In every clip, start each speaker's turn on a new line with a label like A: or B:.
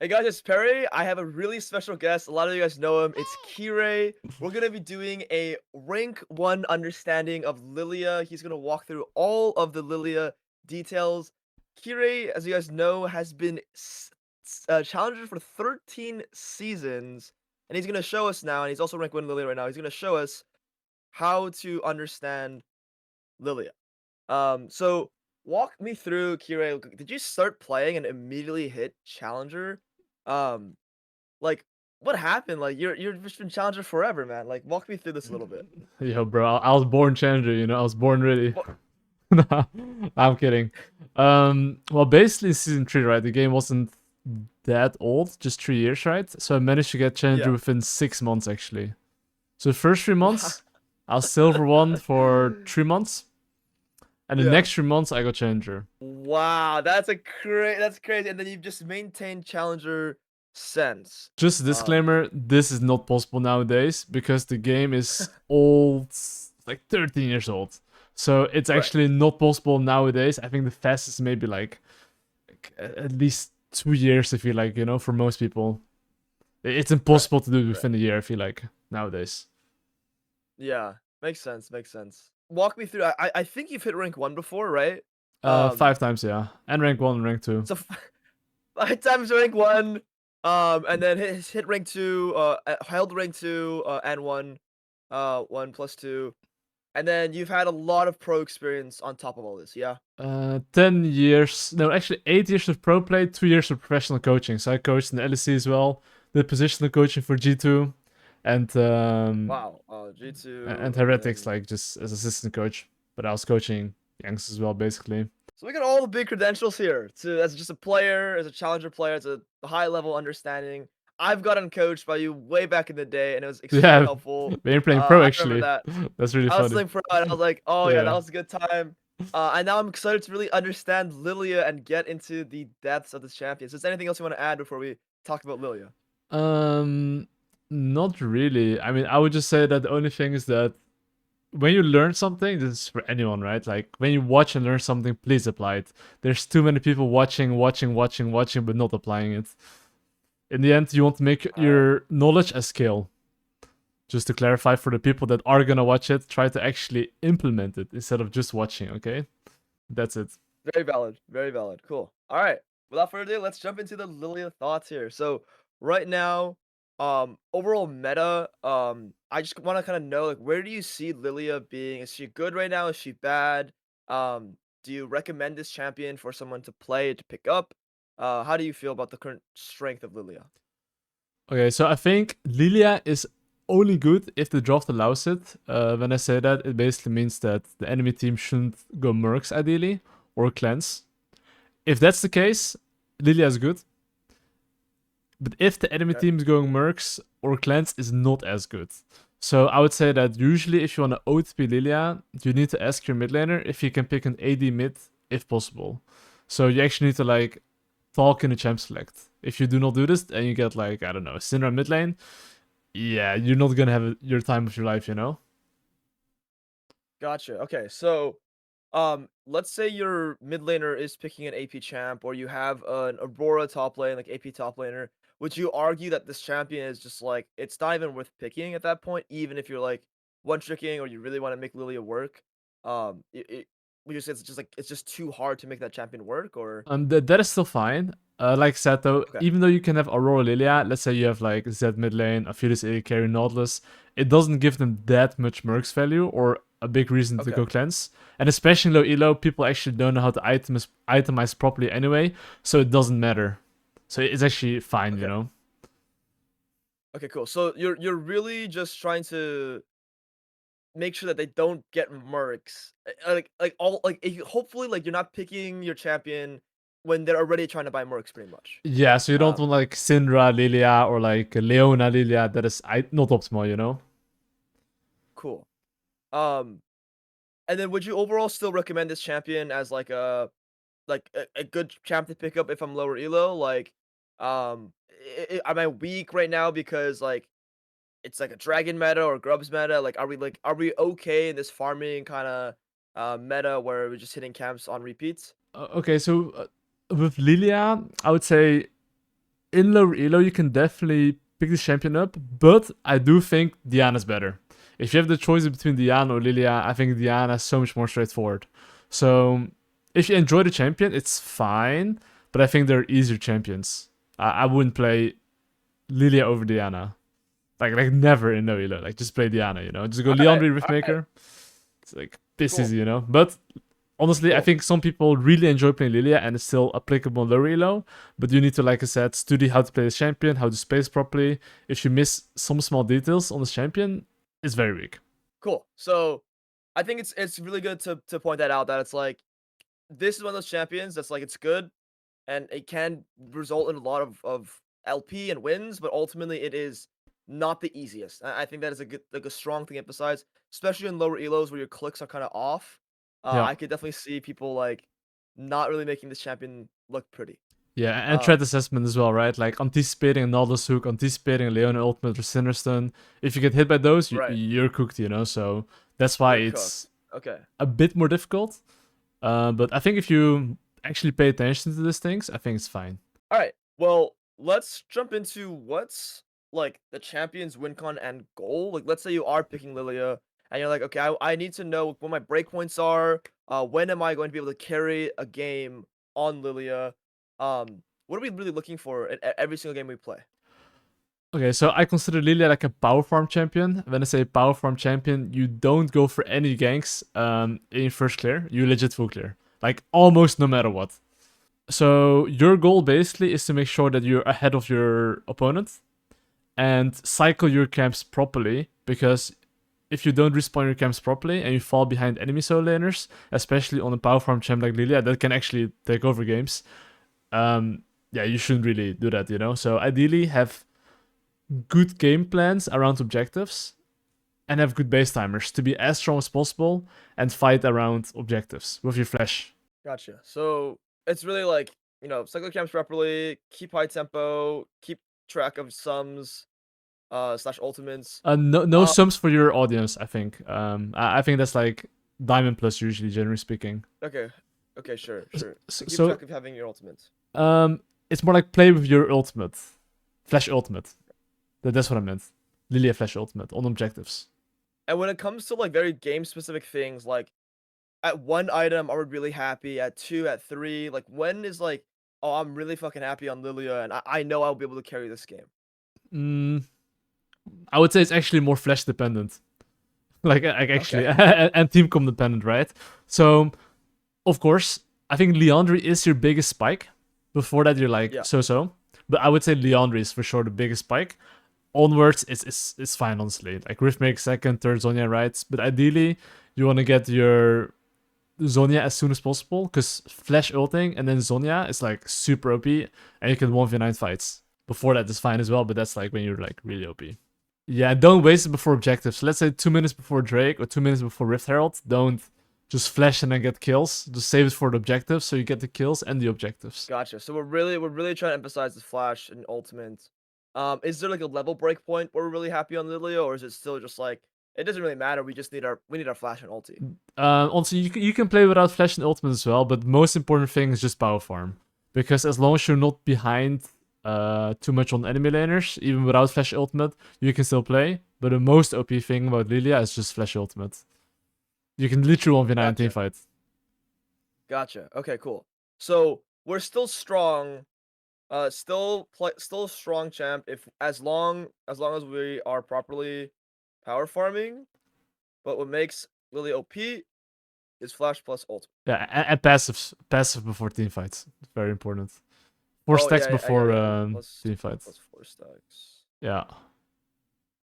A: Hey guys, it's Perry. I have a really special guest. A lot of you guys know him. It's Kirei. We're gonna be doing a rank 1 understanding of Lillia. He's gonna walk through all of the Lillia details. Kirei, as you guys know, has been challenger for 13 seasons, and he's gonna show us now. And he's also rank 1 Lillia right now. He's gonna show us how to understand Lillia. So walk me through, Kirei. Did you start playing and immediately hit challenger? Um, like, what happened? Like, you've just been challenger forever, man. Like, walk me through this a little bit.
B: Yo, bro, I was born challenger, I was born ready.
A: What?
B: Nah, I'm kidding. Well, basically, season 3, right? The game wasn't that old, just 3 years, right? So I managed to get challenger
A: Yeah.
B: within 6 months, actually. So the first three
A: Wow.
B: months, I was silver 1 for 3 months, and the
A: Yeah.
B: next 3 months, I got challenger.
A: Wow, that's crazy. And then you've just maintained challenger since.
B: Just a disclaimer: this is not possible nowadays because the game is old, like 13 years old. So it's
A: Right.
B: actually not possible nowadays. I think the fastest maybe like at least 2 years. I feel like for most people, it's
A: Right.
B: impossible to do it
A: Right.
B: within a year. I feel like nowadays.
A: Yeah. Makes sense. Makes sense. Walk me through. I think you've hit rank 1 before, right? Um,
B: 5 times, yeah, and rank 1 and rank 2.
A: so 5 times rank 1, and then hit rank 2, held rank 2, and 1, 1 plus 2, and then you've had a lot of pro experience on top of all this, yeah?
B: 10 years, no, actually 8 years of pro play, 2 years of professional coaching. So I coached in the LEC as well, did positional coaching for G2, and
A: Wow, G2,
B: and
A: and
B: Heretics,
A: then
B: like just as assistant coach. But I was coaching youngsters as well, basically.
A: so we got all the big credentials here to as just a player, as a challenger player, as a high level understanding. I've gotten coached by you way back in the day, and it was extremely
B: Yeah,
A: helpful.
B: been playing pro
A: I remember
B: actually.
A: that.
B: That's really
A: I was
B: funny.
A: sling pro, and I was like, "Oh yeah, that
B: Yeah.
A: was a good time." And now I'm excited to really understand Lillia and get into the depths of this champion. So, is there anything else you want to add before we talk about Lillia?
B: Um, Not really. I mean, I would just say that the only thing is that when you learn something, this is for anyone, right? Like when you watch and learn something, please apply it. There's too many people watching, but not applying it. In the end, you want to make
A: All right,
B: your knowledge a skill. Just to clarify for the people that are gonna watch it, try to actually implement it instead of just watching, okay? That's it.
A: very valid, very valid. Cool. All right, without further ado, let's jump into the Lillia thoughts here. So, right now, overall meta, I just want to kind of know like where do you see Lillia being? Is she good right now? Is she bad? Do you recommend this champion for someone to play to pick up? How do you feel about the current strength of Lillia?
B: Okay, so I think Lilia is only good if the draft allows it. When I say that, it basically means that the enemy team shouldn't go mercs ideally or cleanse. If that's the case, Lilia is good. But if the enemy
A: Okay.
B: team is going mercs or cleanse, is not as good. So I would say that usually if you want to OTP Lilia, you need to ask your mid laner if he can pick an AD mid if possible. So you actually need to like talk in the champ select. If you do not do this, and you get like, I don't know, Syndra mid lane, yeah, you're not gonna have your time of your life.
A: Gotcha. Okay, so let's say your mid laner is picking an AP champ, or you have an Aurora top lane, like AP top laner. Would you argue that this champion is just like it's not even worth picking at that point, even if you're like one tricking or you really want to make Lilia work? Would you say it's just like it's just too hard to make that champion work, or
B: That is still fine. Like I said though,
A: okay,
B: even though you can have Aurora Lilia, let's say you have like Zed mid lane, Aphelios AD carry, Nautilus, it doesn't give them that much Mercs value or a big reason to
A: okay,
B: go cleanse. And especially in low elo, people actually don't know how to itemize properly anyway, so it doesn't matter. So it's actually fine, you
A: okay,
B: know.
A: okay, cool. So you're really just trying to make sure that they don't get mercs. Like all like hopefully like you're not picking your champion when they're already trying to buy mercs pretty much.
B: Yeah, so you don't
A: Um,
B: want like Syndra Lilia or like Leona Lilia. That is not optimal.
A: cool. Um, and then would you overall still recommend this champion as like a good champ to pick up if I'm lower elo? Like, am I weak right now because like it's like a dragon meta or grubs meta? Are we okay in this farming kind of meta where we're just hitting camps on repeats?
B: Okay, so with Lilia, I would say in lower elo, you can definitely pick the champion up, but I do think Diana's better. If you have the choice between Diana or Lillia, I think Diana is so much more straightforward. So if you enjoy the champion, it's fine, but I think there are easier champions. I wouldn't play Lillia over Diana. Like never in no elo. Like just play Diana, you know. Just go
A: All right,
B: Leandri
A: all right,
B: Riftmaker. It's like this
A: cool,
B: easy, you know. But honestly, I
A: cool.
B: think some people really enjoy playing Lillia and it's still applicable in lower elo. But you need to, like I said, study how to play the champion, how to space properly. If you miss some small details on the champion, it's very weak.
A: Cool. So I think it's really good to point that out that it's like this is one of those champions that's like it's good and it can result in a lot of LP and wins, but ultimately it is not the easiest. I think that is a good like a strong thing to emphasize, especially in lower elos where your clicks are kind of off.
B: Yeah.
A: I could definitely see people like not really making this champion look pretty.
B: Yeah, and
A: Um,
B: threat assessment as well, right? Like anticipating a Naldus hook, anticipating a Leona ultimate or Sinnerstone. If you get hit by those,
A: right.
B: you're cooked, you know? So that's why
A: You're
B: it's
A: cooked. Okay.
B: a bit more difficult. But I think if you actually pay attention to these things, I think it's fine.
A: All right. Well, let's jump into what's like the champion's win con and goal. Like, let's say you are picking Lilia, and you're like, okay, I need to know what my breakpoints are. When am I going to be able to carry a game on Lilia? What are we really looking for in every single game we play?
B: Okay, so I consider Lillia like a power farm champion. When I say power farm champion, you don't go for any ganks in first clear. You legit full clear. Like almost no matter what. So your goal basically is to make sure that you're ahead of your opponent and cycle your camps properly, because if you don't respawn your camps properly and you fall behind enemy solo laners, especially on a power farm champ like Lillia, that can actually take over games. Yeah, you shouldn't really do that, you know? So ideally have good game plans around objectives and have good base timers to be as strong as possible and fight around objectives with your flash.
A: Gotcha. So it's really like cycle camps properly, keep high tempo, keep track of sums, slash ultimates.
B: No
A: Uh,
B: sums for your audience, I think. I think that's like Diamond Plus usually, generally speaking.
A: okay, okay, sure, sure. So keep
B: So
A: track of having your ultimates.
B: it's more like play with your ultimate, Flash ultimate. That's what I meant. Lilia Flash ultimate on objectives.
A: And when it comes to like very game specific things, like at one item, are we really happy? At two, at three, like when is like, oh, I'm really fucking happy on Lilia, and I know I'll be able to carry this game.
B: Mm, I would say it's actually more Flash dependent. Like actually,
A: Okay.
B: and team com dependent, right? So of course, I think Leandri is your biggest spike. Before that, you're like
A: Yeah.
B: so. But I would say Leandri is for sure the biggest spike. Onwards, it's fine, honestly. Like Rift makes second, third Zonya, right? But ideally, you want to get your Zonya as soon as possible, because Flash ulting and then Zonya is like super OP, and you can 1v9 fights. Before that is fine as well, but that's like when you're like really OP. Yeah, don't waste it before objectives. Let's say 2 minutes before Drake or 2 minutes before Rift Herald. Don't just flash and then get kills. Just save it for the objectives so you get the kills and the objectives.
A: Gotcha. So we're really trying to emphasize the flash and ultimate. Is there like a level break point where we're really happy on Lilia, or is it still just like it doesn't really matter? We need our flash and ulti.
B: Also, you can play without flash and ultimate as well, but the most important thing is just power farm. Because as long as you're not behind too much on enemy laners, even without flash ultimate, you can still play. But the most OP thing about Lilia is just flash ultimate. You can literally 1v9 team
A: Gotcha.
B: fight.
A: Gotcha. Okay, cool. So we're still strong. Still a strong champ if as long as we are properly power farming. But what makes Lily OP is flash plus ult.
B: Yeah, and passive before team fights. Very important. 4 stacks
A: Yeah, yeah,
B: before
A: yeah.
B: team fights.
A: Plus 4 stacks.
B: Yeah.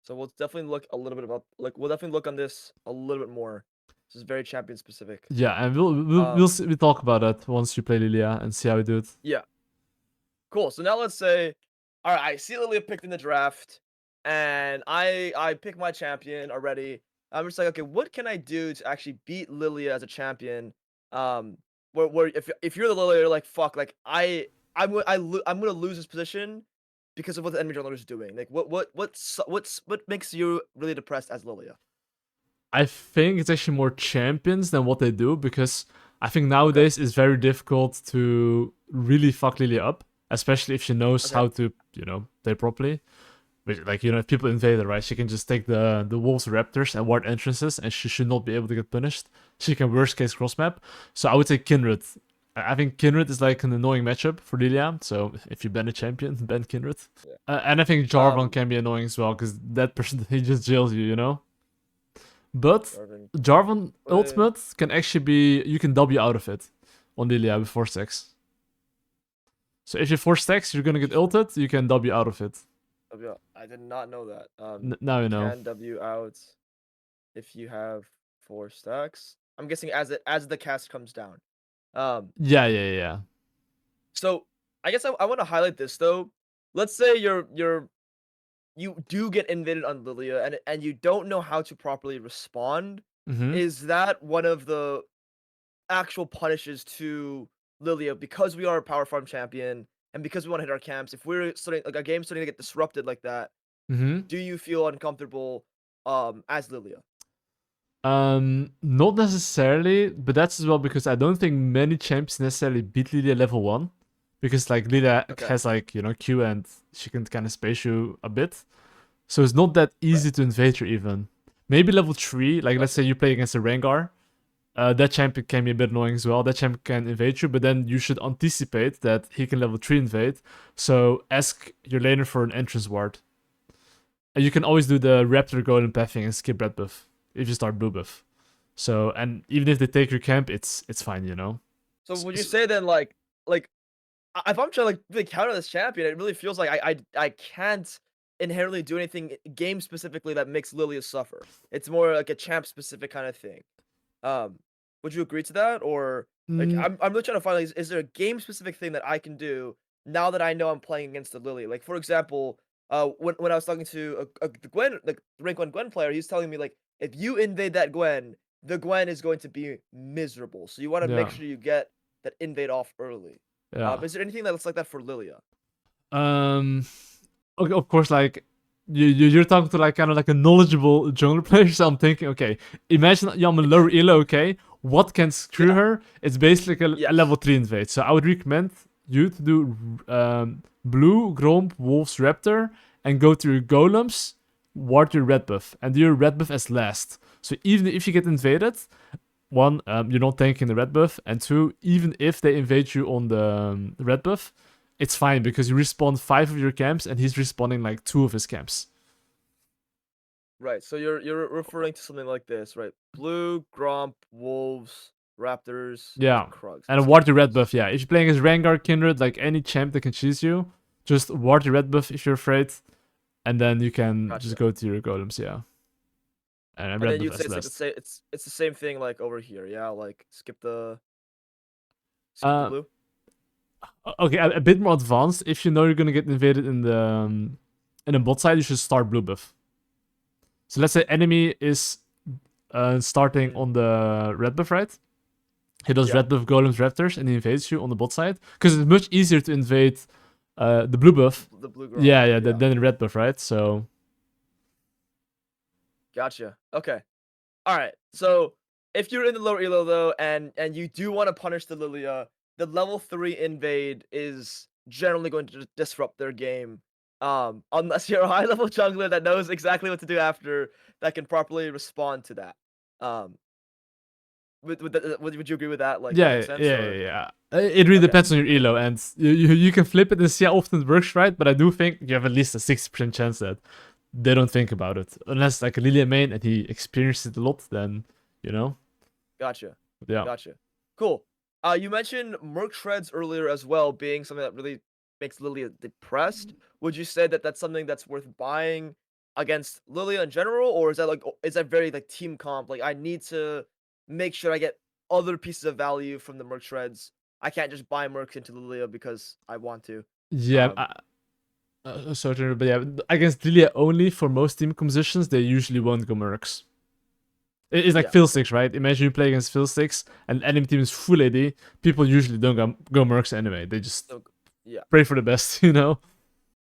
A: So we'll definitely look a little bit about we'll definitely look on this a little bit more. This is very champion specific.
B: Yeah, and we'll talk about that once you play Lilia and see how we do it.
A: Yeah. Cool. So now let's say, all right, I see Lilia picked in the draft, and I pick my champion already. I'm just like, okay, what can I do to actually beat Lilia as a champion? Where if you're the Lilia, you're like, fuck, like I'm gonna lose this position because of what the enemy jungler is doing. Like, what makes you really depressed as Lilia?
B: I think it's actually more champions than what they do, because I think
A: Okay.
B: nowadays it's very difficult to really fuck Lilia up. especially if she knows
A: Okay.
B: how to, play properly. Like, if people invade her, right, she can just take the wolves raptors and ward entrances, and she should not be able to get punished. She can worst case cross map. So I would say Kindred. I think Kindred is like an annoying matchup for Lillia. So if you ban a champion, ban Kindred.
A: Yeah.
B: And I think Jarvan
A: Um,
B: can be annoying as well, because that person, he just jails you. But
A: Jarvan.
B: Jarvan
A: Play.
B: ultimate can actually be, you can W out of it on Lillia with 4 stacks. So if you 4 stacks, you're gonna get ulted, you can W out of it.
A: I did not know that.
B: Now you know.
A: Can W out if you have 4 stacks. I'm guessing as the cast comes down. Um,
B: Yeah.
A: so I guess I want to highlight this though. Let's say you do get invaded on Lillia and you don't know how to properly respond.
B: Mm-hmm.
A: Is that one of the actual punishes to Lillia because we are a power farm champion and because we want to hit our camps? If we're starting like a game starting to get disrupted like that,
B: Mm-hmm.
A: do you feel uncomfortable as Lillia?
B: Not necessarily, but that's as well because I don't think many champs necessarily beat Lilia level 1. Because like Lilia
A: Okay,
B: has like, Q and she can kind of space you a bit. So it's not that
A: right.
B: easy to invade her even. Maybe level 3, like let's
A: Gotcha.
B: say you play against a Rengar. That champion can be a bit annoying as well. That champion can invade you, but then you should anticipate that he can level 3 invade. So ask your laner for an entrance ward. And you can always do the Raptor Golem pathing and skip red buff if you start blue buff. So, and even if they take your camp, it's fine.
A: So would you say then like if I'm trying to like really counter this champion, it really feels like I can't inherently do anything game specifically that makes Lilia suffer. It's more like a champ specific kind of thing. Um, would you agree to that, or like
B: Mm,
A: I'm really trying to find like, is there a game specific thing that I can do now that I know I'm playing against the Lily? Like for example, when I was talking to the Gwen, like the rank 1 Gwen player, he's telling me like if you invade that Gwen, the Gwen is going to be miserable. So you want to make
B: yeah,
A: sure you get that invade off early.
B: yeah.
A: Is there anything that's like that for Lilia?
B: Um, okay, of course, like you're talking to like kind of like a knowledgeable jungler player. So I'm thinking, okay, imagine you're on a lower elo. Okay, what can screw
A: Yeah.
B: her? It's basically a
A: Yes.
B: level 3 invade. So I would recommend you to do blue, Gromp, Wolves, Raptor, and go to your golems, ward your red buff, and do your red buff as last. So even if you get invaded, one, you're not tanking the red buff, and two, even if they invade you on the red buff, it's fine because you respawn 5 of your camps and he's respawning like 2 of his camps.
A: Right. So you're referring to something like this, right? Blue, Gromp, Wolves, Raptors, and
B: Yeah.
A: Krugs.
B: And ward your red buff, yeah. If you're playing as Rengar, Kindred, like any champ that can cheese you, just ward your red buff if you're afraid, and then you can just
A: Gotcha.
B: go to your golems, yeah. And
A: And
B: red
A: then
B: buff
A: you'd say
B: as
A: it's like the
B: last.
A: same. It's the same thing like over here, yeah. Like skip the
B: Uh,
A: blue.
B: okay, a bit more advanced. If you know you're gonna get invaded in the bot side, you should start blue buff. So let's say enemy is starting
A: Mm,
B: on the red buff, right? He does
A: yeah.
B: red buff golems raptors and he invades you on the bot side because it's much easier to invade the blue buff.
A: The blue Gromp.
B: Yeah,
A: Yeah.
B: than the red buff, right? So
A: Gotcha. Okay. All right. So if you're in the lower elo though, and you do want to punish the Lilia, the level 3 invade is generally going to disrupt their game. Unless you're a high level jungler that knows exactly what to do after that can properly respond to that. Um, would you agree with that? Like that makes sense, or
B: yeah. It really
A: okay,
B: depends on your
A: cool.
B: elo, and you can flip it and see how often it works, right? But I do think you have at least a 60% chance that they don't think about it, unless like a Lilia main and he experienced it a lot. Then you know,
A: Gotcha.
B: yeah.
A: Gotcha. Cool. You mentioned Merc Shreds earlier as well, being something that really makes Lilia depressed. Would you say that that's something that's worth buying against Lilia in general, or is that like is that very like team comp? Like I need to make sure I get other pieces of value from the Merc Shreds. I can't just buy Mercs into Lilia because I want to.
B: Yeah,
A: Um,
B: certain, but yeah, against Lilia only for most team compositions, they usually won't go mercs. It's like
A: yeah.
B: Fiddlesticks, right? Imagine you play against Fiddlesticks and enemy team is full AD. People usually don't go mercs anyway. They just
A: So, yeah.
B: pray for the best.
A: All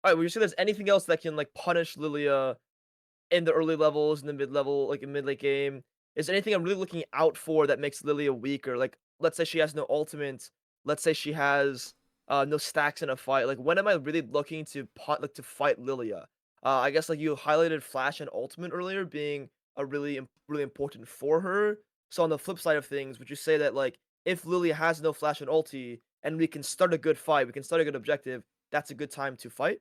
A: right. Would you say there's anything else that can like punish Lilia in the early levels, in the mid level, like in mid late game? Is there anything I'm really looking out for that makes Lilia weaker? Like, let's say she has no ultimate. Let's say she has no stacks in a fight. Like, when am I really looking to to fight Lillia? I guess like you highlighted Flash and Ultimate earlier being a really important for her. So on the flip side of things, would you say that like if Lillia has no Flash and Ulti and we can start a good fight, we can start a good objective, that's a good time to fight?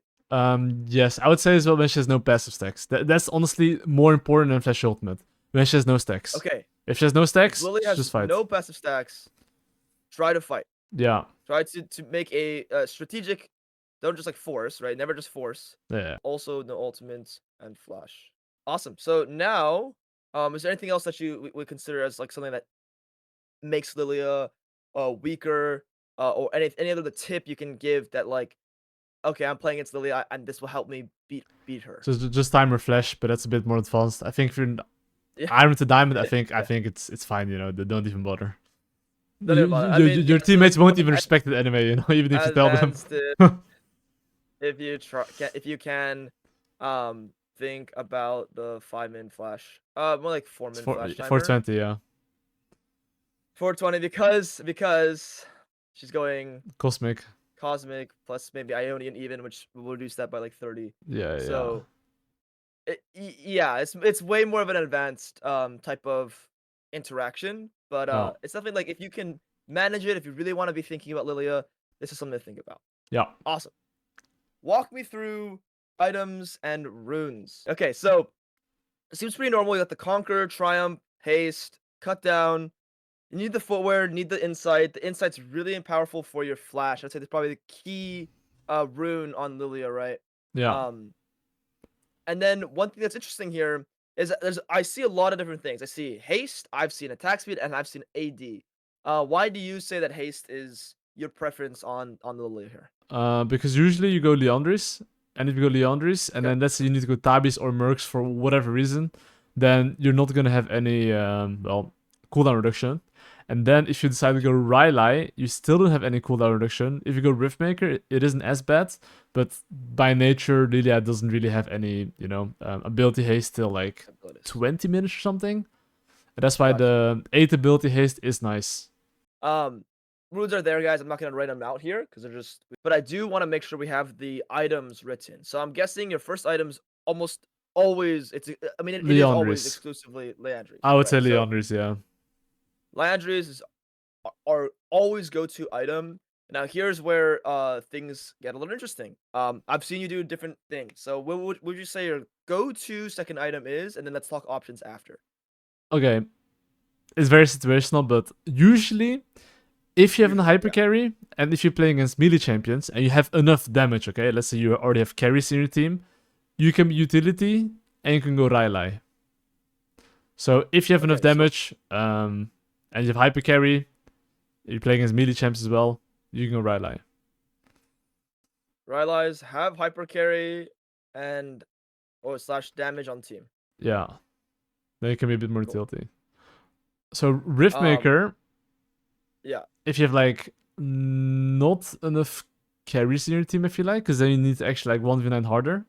B: Yes, I would say as well when she has no passive stacks. That's honestly more important than Flash Ultimate. When she has no stacks.
A: Okay,
B: If she has no
A: if
B: stacks,
A: Lillia
B: just
A: has
B: fight.
A: no passive stacks, try to fight.
B: Yeah.
A: Try to make a strategic. Don't just like force, right? Never just force.
B: Yeah.
A: Also, no ultimate and flash. Awesome. So now, is there anything else that you would consider as like something that makes Lilia weaker, or any other tip you can give that like, okay, I'm playing against Lilia and this will help me beat her.
B: So just timer flash, but that's a bit more advanced. I think if you're
A: Yeah.
B: Iron to Diamond, I think it's fine. You know, don't even bother.
A: Don't even bother. I mean,
B: Your
A: yeah, so
B: teammates won't
A: something
B: even respect it anyway. You know, even if you tell them.
A: advanced, if you try, if you can, think about the 5-min flash. More like 4-min flash timer.
B: 420, yeah.
A: 420 because she's going
B: Cosmic
A: plus maybe Ionian even, which will reduce that by like 30.
B: Yeah,
A: So yeah, it's way more of an advanced type of interaction, but
B: Oh.
A: it's definitely like if you can manage it, if you really want to be thinking about Lilia, this is something to think about.
B: Yeah.
A: Awesome. Walk me through items and runes. Okay, so it seems pretty normal. You got the Conquer, Triumph, Haste, Cut Down. You need the footwear, need the insight. The insight's really powerful for your flash. I'd say that's probably the key rune on Lillia, right?
B: Yeah.
A: And then one thing that's interesting here is that I see a lot of different things. I see haste, I've seen attack speed, and I've seen AD. Why do you say that haste is your preference on Lillia here?
B: Because usually you go Leandris, and if you go Leandris, and then let's say you need to go Tabis or Mercs for whatever reason, then you're not gonna have any cooldown reduction. And then if you decide to go Rylai, you still don't have any cooldown reduction. If you go Riftmaker, it isn't as bad, but by nature, Lilia doesn't really have any, you know, ability haste till like 20 minutes or something. And that's why the 8 ability haste is nice.
A: Runes are there, guys. I'm not gonna write them out here because they're just. But I do want to make sure we have the items written. So I'm guessing your first item's almost always. I mean, it is always exclusively Leandris.
B: I would say Leandris, yeah.
A: Leandris are always go-to item. Now here's where things get a little interesting. I've seen you do different things. So what would you say your go-to second item is, and then let's talk options after.
B: Okay, it's very situational, but usually, if you have a hyper carry and if you're playing against melee champions and you have enough damage, okay, let's say you already have carries in your team, you can be utility and you can go Rylai. So if you have enough damage, and you have hyper carry, you're playing against melee champs as well, you can go Rylai.
A: Rylai's have hyper carry and slash damage on team.
B: Yeah. Then you can be a bit more utility. So Riftmaker,
A: yeah.
B: If you have like not enough carries in your team, I feel like, because then you need to actually like 1v9 harder.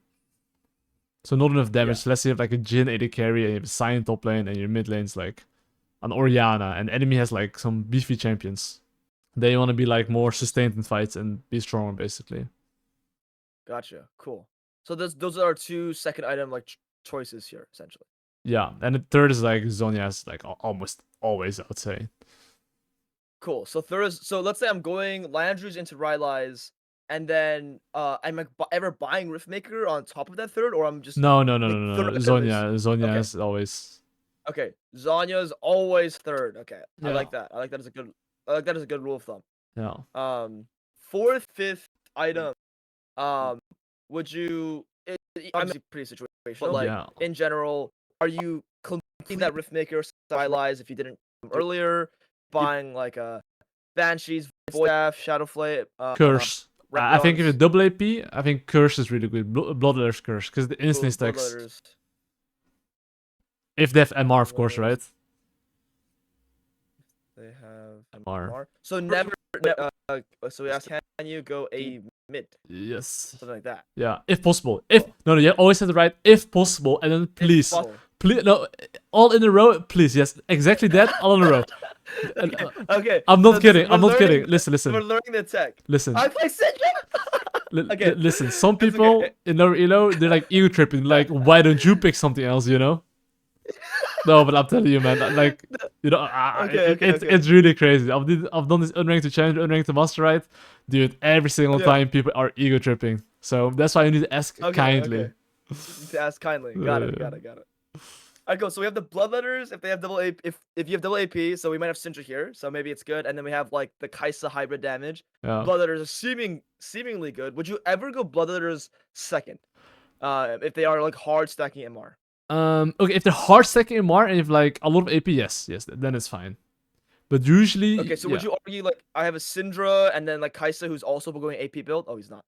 B: So not enough damage. Yeah. Let's say you have like a Jhin AD carry and you have a Sion top lane and your mid lane's like an Orianna and enemy has like some beefy champions. Then you want to be like more sustained in fights and be stronger basically.
A: Gotcha. Cool. So those are our two second item like choices here essentially.
B: Yeah, and the third is like Zhonya's like almost always, I would say.
A: Cool. So third is, so let's say I'm going Landry's into Rylai's, and then I'm like ever buying Riftmaker on top of that third, or I'm just
B: no. Zhonya is always.
A: Okay, Zhonya's always third. Okay,
B: yeah.
A: I like that. I like that as a good rule of thumb.
B: Yeah.
A: Fourth, fifth item. Would you? Obviously pretty situational, but like in general, are you completing that Riftmaker Rylai's if you didn't earlier? Buying like a Banshees, Voidstaff, Shadowflame,
B: Curse. I think if it's double AP, I think Curse is really good. Bloodletter's Curse, because the instant stacks. If they have MR, of course, right?
A: They have MR. So never. So we asked, can you go a mid?
B: Yes.
A: Something like that.
B: Yeah, if possible. No, you always have to write if possible, and then please, no, all in a row, please. Yes, exactly that, all in a row.
A: Okay.
B: I'm
A: so
B: not kidding. I'm
A: we're
B: not kidding.
A: learning
B: Listen,
A: We're
B: listen,
A: learning the tech.
B: listen.
A: I play Syndra. Okay.
B: Listen. Some
A: It's
B: people
A: okay.
B: in our elo, they're like ego tripping. Like, why don't you pick something else? You know? No, but I'm telling you, man. Like, you know,
A: Okay.
B: it's really crazy. I've done this unranked to challenge, unranked to master, right? Dude, every single
A: Yeah.
B: time people are ego tripping. So that's why you need to ask kindly.
A: Okay. To ask kindly. Got it.
B: Uh,
A: Alright, cool. So we have the bloodletters if they have double AP. If you have double AP, so we might have Syndra here, so maybe it's good. And then we have like the Kaisa hybrid damage.
B: yeah.
A: Bloodletters are seemingly good. Would you ever go bloodletters second? If they are like hard stacking MR.
B: Okay, if they're hard stacking MR and if like a lot of AP, yes, then it's fine. But usually,
A: Okay, so
B: yeah.
A: would you argue like I have a Syndra and then like Kaisa who's also going AP build? Oh, he's not.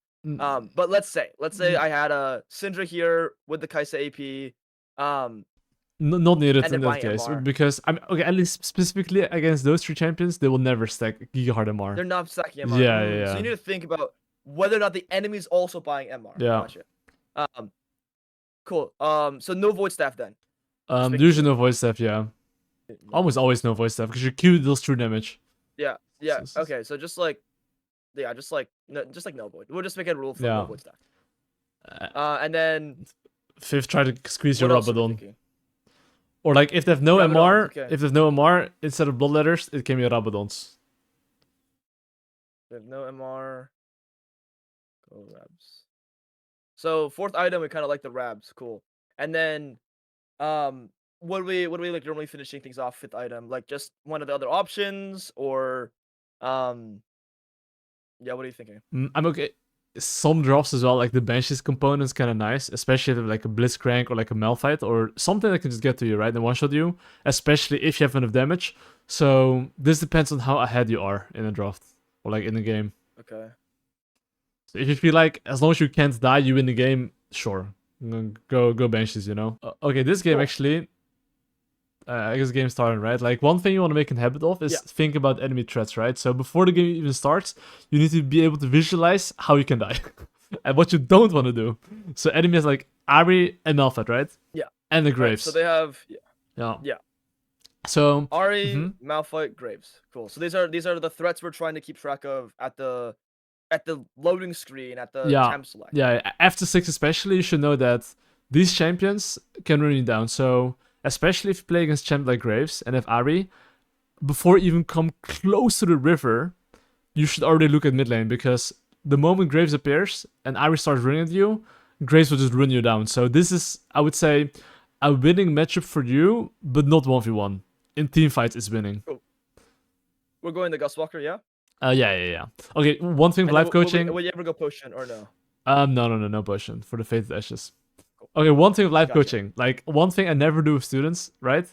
A: But let's say I had a Syndra here with the Kaisa AP.
B: Not needed
A: And
B: in
A: then
B: this
A: buying
B: case
A: MR.
B: because I'm okay. At least specifically against those three champions, they will never stack Giga Hard MR.
A: They're not stacking MR.
B: Yeah.
A: So you need to think about whether or not the enemy's also buying MR.
B: Yeah.
A: Gotcha. Cool. So no void staff then.
B: Usually no voice staff. Yeah. Almost always no voice staff because your Q deals true damage.
A: Yeah. Okay. So just like no void. We'll just make a rule for no void staff. And then
B: fifth, try to squeeze your
A: what else are we
B: Rabadon.
A: thinking?
B: Or like if they have no MR,
A: okay.
B: if there's no MR instead of bloodletters, it can be Rabadons.
A: We have no MR. Go Rabs. So fourth item, we kind of like the Rabs. Cool. And then, what do we like normally finishing things off? Fifth item, like just one of the other options, or, yeah. What are you thinking?
B: I'm okay. Some drops as well, like the benches component's kind of nice, especially if like a Blitzcrank or like a Malphite or something that can just get to you, right, and one-shot you, especially if you have enough damage. So this depends on how ahead you are in a draft or like in the game.
A: Okay.
B: So if you feel like as long as you can't die, you win the game, sure, go benches, you know. Okay, this game actually, I guess game started, right? Like one thing you want to make a habit of is think about enemy threats, right? So before the game even starts, you need to be able to visualize how you can die and what you don't want to do. So enemy has like Ari and Malphite, right?
A: Yeah.
B: And the Graves.
A: Right, so they have
B: Yeah. So
A: Ari, Malphite, Graves. Cool. So these are the threats we're trying to keep track of at the loading screen at the champ select.
B: Yeah. After 6 especially, you should know that these champions can run you down. So especially if you play against champ like Graves and have Ari, before you even come close to the river, you should already look at mid lane because the moment Graves appears and Ari starts running at you, Graves will just run you down. So this is, I would say, a winning matchup for you, but not 1v1. In team fights, it's winning.
A: Cool. We're going to Gustwalker, yeah?
B: Yeah. Okay, one thing with live coaching.
A: Will you ever go potion or no?
B: No potion for the Fated Ashes. Okay, one thing with live coaching, like one thing I never do with students, right?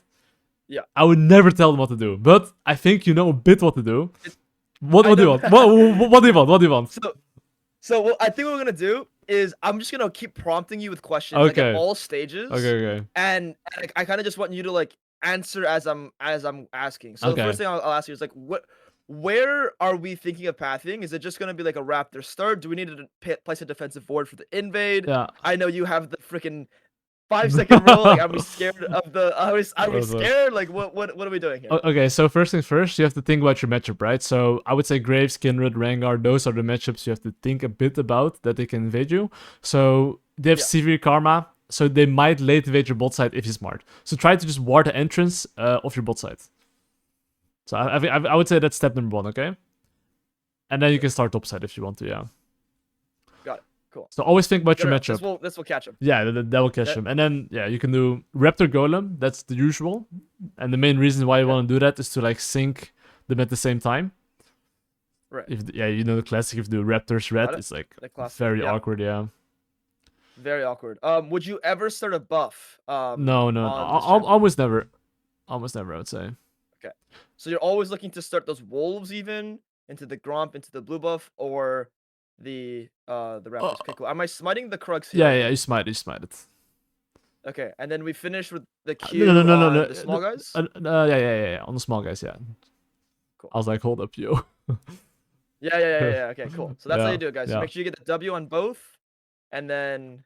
A: Yeah.
B: I would never tell them what to do, but I think you know a bit what to do. What do you want? What do you want? What do you want?
A: So what I think what we're gonna do is I'm just gonna keep prompting you with questions like at all stages.
B: Okay.
A: And I kind of just want you to like answer as I'm asking. So the first thing I'll ask you is like where are we thinking of pathing? Is it just going to be like a Raptor start? Do we need to place a defensive ward for the invade?
B: Yeah.
A: I know you have the freaking 5-second roll. Like, are we scared of the? Are we scared? Like, what are we doing here?
B: Okay, so first things first, you have to think about your matchup, right? So I would say Graves, Kindred, Rengar, those are the matchups you have to think a bit about that they can invade you. So they have severe karma, so they might late invade your bot side if you're smart. So try to just ward the entrance of your bot side. So I would say that's step number 1, okay? And then you can start top side if you want to, yeah.
A: Got it. Cool.
B: So always think about your matchup.
A: This will catch him.
B: Yeah, that will catch him. And then, yeah, you can do Raptor Golem. That's the usual. And the main reason why you want to do that is to, like, sync them at the same time.
A: Right.
B: You know the classic, if you do Raptors Red, it's, like, very awkward, yeah.
A: Very awkward. Would you ever start a buff?
B: No. Almost never. Almost never, I would say.
A: Okay. So you're always looking to start those wolves even into the Gromp, into the blue buff, or the Raptors. Okay, cool. Am I smiting the Krugs here?
B: Yeah, you smite it.
A: Okay, and then we finish with the Q
B: no,
A: on the small guys?
B: Yeah, on the small guys, yeah. Cool. I was like, hold up, yo.
A: Yeah, okay, cool. So that's how you do it, guys. So make sure you get the W on both, and then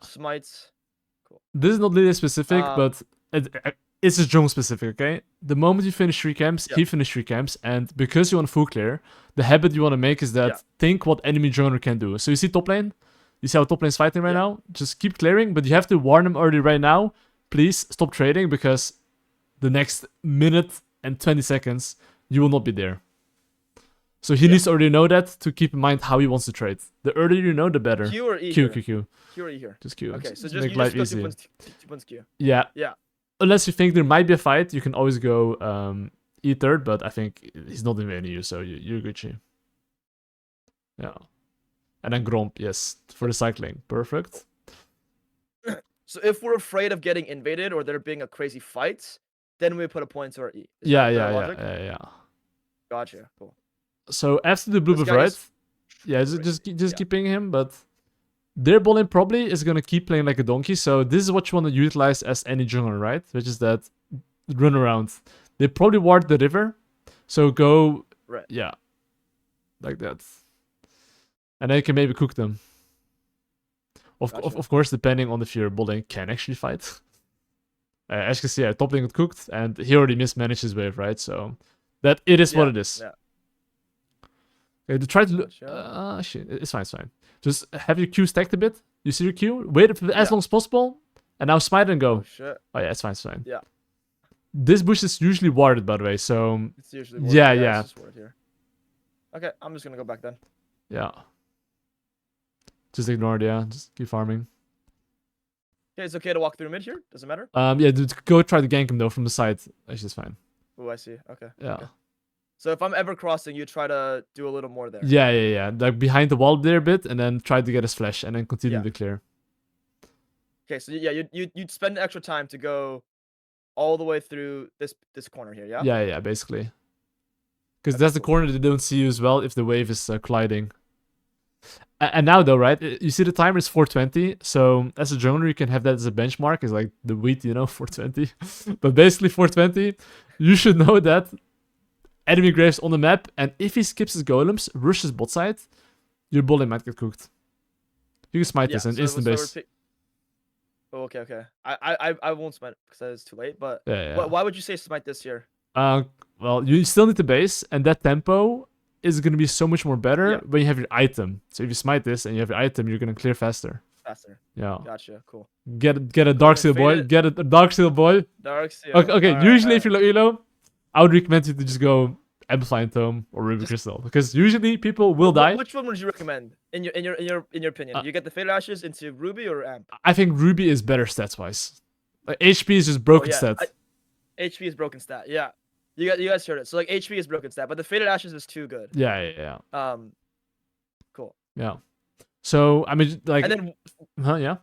A: smites. Cool.
B: This is not really specific, but it's just jungle specific, okay? The moment you finish 3 camps,
A: Yeah.
B: he finished 3 camps, and because you want full clear, the habit you want to make is that
A: Yeah.
B: think what enemy jungler can do. So you see top lane? You see how top lane's fighting right
A: Yeah.
B: now? Just keep clearing, but you have to warn him early right now. Please stop trading because the next minute and 20 seconds, you will not be there. So he needs to already know that to keep in mind how he wants to trade. The earlier you know, the better.
A: Q or E
B: Q,
A: here?
B: Q, Q.
A: Q or E here?
B: Just Q.
A: Okay, so
B: Just
A: just
B: make
A: you
B: life
A: just go
B: easy.
A: 2 points Q.
B: Yeah.
A: Yeah.
B: Unless you think there might be a fight, you can always go E third, but I think he's not invading you, so you're Gucci. Yeah. And then Gromp, yes, for the cycling. Perfect.
A: So if we're afraid of getting invaded or there being a crazy fight, then we put a point to our E. Is
B: Yeah,
A: that the
B: yeah,
A: logic?
B: yeah.
A: Gotcha. Cool.
B: So after the blue
A: This
B: buff,
A: guy
B: right?
A: is
B: Yeah, just
A: crazy.
B: keep pinging him, but their ball lane probably is gonna keep playing like a donkey. So this is what you want to utilize as any jungler, right? Which is that run around. They probably ward the river, so go
A: Right.
B: yeah, like that, and then you can maybe cook them. Of course, depending on if your ball lane can actually fight. As you can see, top lane got cooked, and he already mismanaged his wave, right? So that it is what it is.
A: Yeah.
B: Okay, to try to look.
A: Gotcha.
B: Shit, it's fine, it's fine. Just have your Q stacked a bit. You see your Q? Wait for as long as possible, and now smite and go.
A: Oh shit.
B: Oh yeah, it's fine, it's fine.
A: Yeah.
B: This bush is usually warded, by the way. So
A: It's usually
B: yeah.
A: It's just warded here. Okay, I'm just gonna go back then.
B: Yeah. Just ignore it, yeah. Just keep farming.
A: Okay, it's okay to walk through mid here. Doesn't matter.
B: Yeah, dude, go try to gank him though from the side. Actually, it's fine.
A: Oh, I see. Okay.
B: Yeah.
A: Okay. So if I'm ever crossing, you try to do a little more there.
B: Yeah. Like behind the wall there a bit, and then try to get his flash, and then continue to clear.
A: Okay, so yeah, you'd spend extra time to go all the way through this corner here, yeah?
B: Yeah, basically. Because that's the corner they don't see you as well if the wave is colliding. And now though, right? You see the timer is 420. So as a jungler, you can have that as a benchmark. It's like the wheat, 420. But basically 420, you should know that enemy graves on the map, and if he skips his golems, rushes bot side, your bot lane might get cooked. You can smite this and instant base.
A: Oh, okay. I won't smite because it's too late. But
B: Yeah.
A: Why would you say smite this here?
B: Well, you still need the base, and that tempo is gonna be so much more better when you have your item. So if you smite this and you have your item, you're gonna clear faster. Yeah.
A: Gotcha. Cool.
B: Get a dark steel boy. Get a dark steel boy.
A: Dark steel.
B: Okay. Usually, if you're low elo, I would recommend you to just go Amplifying Tome or Ruby Crystal, because usually people will die.
A: Which one would you recommend in your opinion? You get the Faded Ashes into Ruby or Amp?
B: I think Ruby is better stats wise. Like HP is just broken stat.
A: HP is broken stat. Yeah. You guys heard it. So like HP is broken stat, but the Faded Ashes is too good.
B: Yeah.
A: Cool.
B: Yeah. So I mean, like,
A: and then,
B: yeah.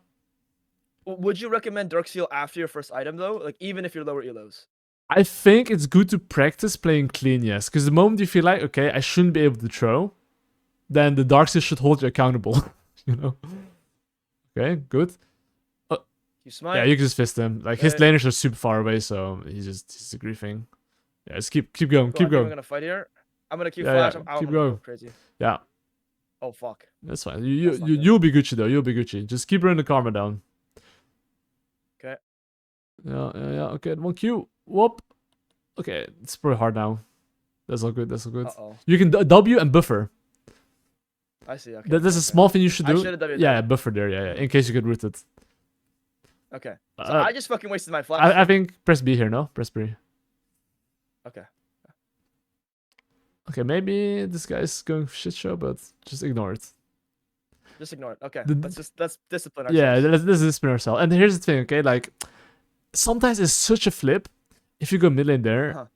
A: Would you recommend Dark Seal after your first item though? Like even if you're lower elos?
B: I think it's good to practice playing clean, yes. Because the moment you feel like, okay, I shouldn't be able to throw, then the Dark Seal should hold you accountable. Okay, good.
A: You smite.
B: Yeah, you can just fist him. Like his laners are super far away, so he's a griefing. Yeah, just keep going, keep going.
A: I'm gonna fight here. I'm gonna keep flash.
B: Keep going.
A: Crazy.
B: Yeah.
A: Oh fuck.
B: That's fine. You'll be Gucci though. You'll be Gucci. Just keep running the karma down.
A: Okay.
B: Yeah. Okay, 1Q. Whoop. Okay, it's pretty hard now. That's all good.
A: Uh-oh.
B: You can W and buffer.
A: I see. Okay.
B: That's a small thing you should do.
A: I should have W'd
B: yeah, buffer there. Yeah. In case you get rooted.
A: Okay. So I just fucking wasted my flash.
B: I think press B here. No, press B.
A: Okay.
B: Okay, maybe this guy's going for shit show, but just ignore it.
A: Just ignore it. Okay. Let's discipline ourselves.
B: Yeah, let's discipline ourselves. And here's the thing, okay? Like, sometimes it's such a flip if you go mid lane there,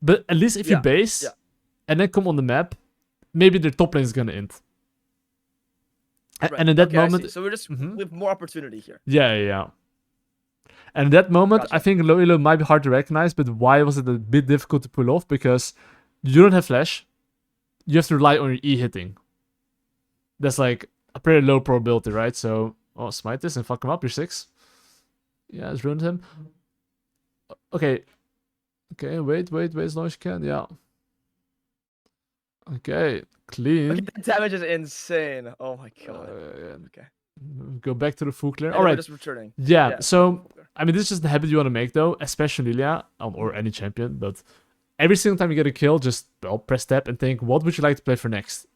B: but at least if you base and then come on the map, maybe their top lane is gonna end. Right. And in that moment,
A: so we're just with more opportunity here.
B: Yeah. And in that moment, I think low elo might be hard to recognize, but why was it a bit difficult to pull off? Because you don't have flash, you have to rely on your E hitting. That's like a pretty low probability, right? So, smite this and fuck him up. You're 6. Yeah, it's ruined him. Okay, wait as long as you can. Yeah. Okay, clean.
A: Okay, the damage is insane. Oh my god.
B: Okay. Go back to the full clear.
A: All right. Just returning.
B: Yeah. So I mean, this is just the habit you want to make, though, especially Lillia, or any champion, but every single time you get a kill, just, well, press tab and think, what would you like to play for next?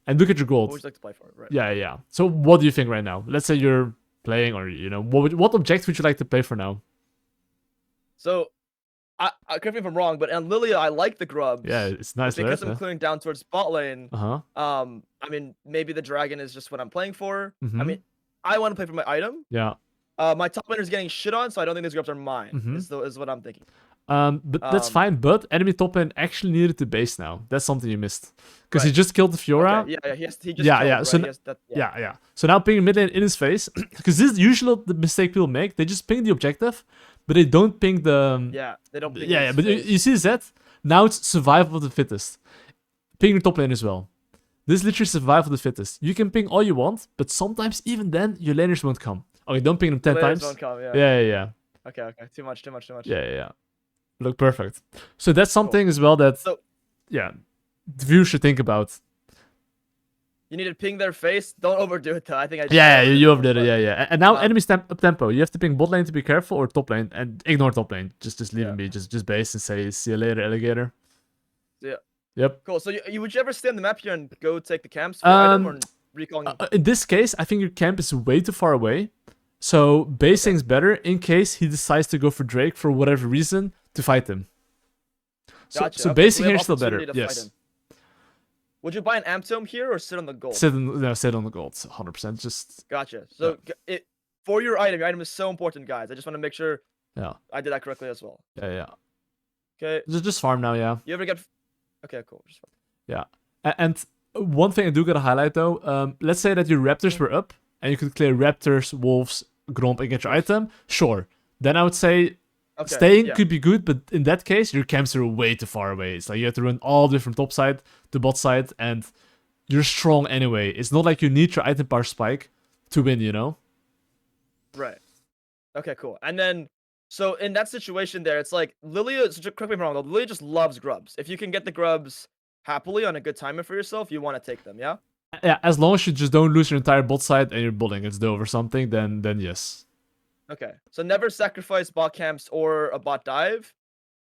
B: And look at your gold.
A: What would you like to play for? Right.
B: Yeah. So what do you think right now? Let's say you're playing, or, you know, what object would you like to play for now?
A: So, correct me if I'm wrong, but on Lillia, I like the grubs.
B: Yeah, it's nice,
A: because
B: right?
A: I'm clearing down towards bot lane.
B: Uh-huh.
A: I mean, maybe the dragon is just what I'm playing for. I
B: Mhm.
A: mean, I want to play for my item.
B: Yeah.
A: My top laner is getting shit on, so I don't think these grubs are mine.
B: Mhm.
A: Is what I'm thinking.
B: But that's fine. But enemy top lane actually needed to base now. That's something you missed because he
A: Right.
B: just killed the Fiora.
A: Okay, yeah, he just
B: Yeah,
A: killed
B: yeah,
A: it,
B: so
A: right? He has that,
B: Yeah. So now ping mid lane in his face because this is usually the mistake people make. They just ping the objective, but they don't ping the.
A: Yeah, they don't. Ping
B: Yeah.
A: his
B: But
A: face.
B: you see Zed? Now it's survival of the fittest. Ping your top lane as well. This is literally survival of the fittest. You can ping all you want, but sometimes even then your laners won't come. Okay, don't ping them 10
A: Laners
B: times.
A: won't come, yeah.
B: Yeah.
A: Okay. Too much.
B: Yeah. Look perfect. So that's something as well that, yeah, the viewers should think about.
A: You need to ping their face. Don't overdo it though. I think I.
B: Yeah, you overdid it. Yeah. And now
A: Um,
B: enemy up tempo. You have to ping bot lane to be careful, or top lane, and ignore top lane. Just leave him be. Just base and say see you later, alligator.
A: Yeah.
B: Yep.
A: Cool. So would you ever stay on the map here and go take the camps for item or recalling?
B: In this case, I think your camp is way too far away. So basing's better in case he decides to go for Drake for whatever reason to fight him.
A: Gotcha.
B: So
A: Okay,
B: basing
A: we
B: here
A: have
B: is still better.
A: opportunity to fight
B: Yes.
A: him. Would you buy an amp tome here or sit on the gold?
B: Sit on the gold, 100%. Just
A: Gotcha. So for your item is so important, guys. I just want to make sure I did that correctly as well.
B: Yeah.
A: Okay.
B: Just farm now, yeah.
A: You ever get? Okay, cool. Just farm.
B: Yeah. And one thing I do gotta highlight though, let's say that your raptors were up and you could clear raptors, wolves, gromp and get your item. Sure. Then I would say staying could be good, but in that case, your camps are way too far away. It's like you have to run all different top side to bot side, and you're strong anyway. It's not like you need your item power spike to win, you know?
A: Right. Okay, cool. And then, so in that situation there, it's like Lillia, correct me if I'm wrong, though, Lillia just loves grubs. If you can get the grubs happily on a good timer for yourself, you want to take them, yeah?
B: Yeah, as long as you just don't lose your entire bot side and you're botting it's dove or something, then yes.
A: Okay. So never sacrifice bot camps or a bot dive.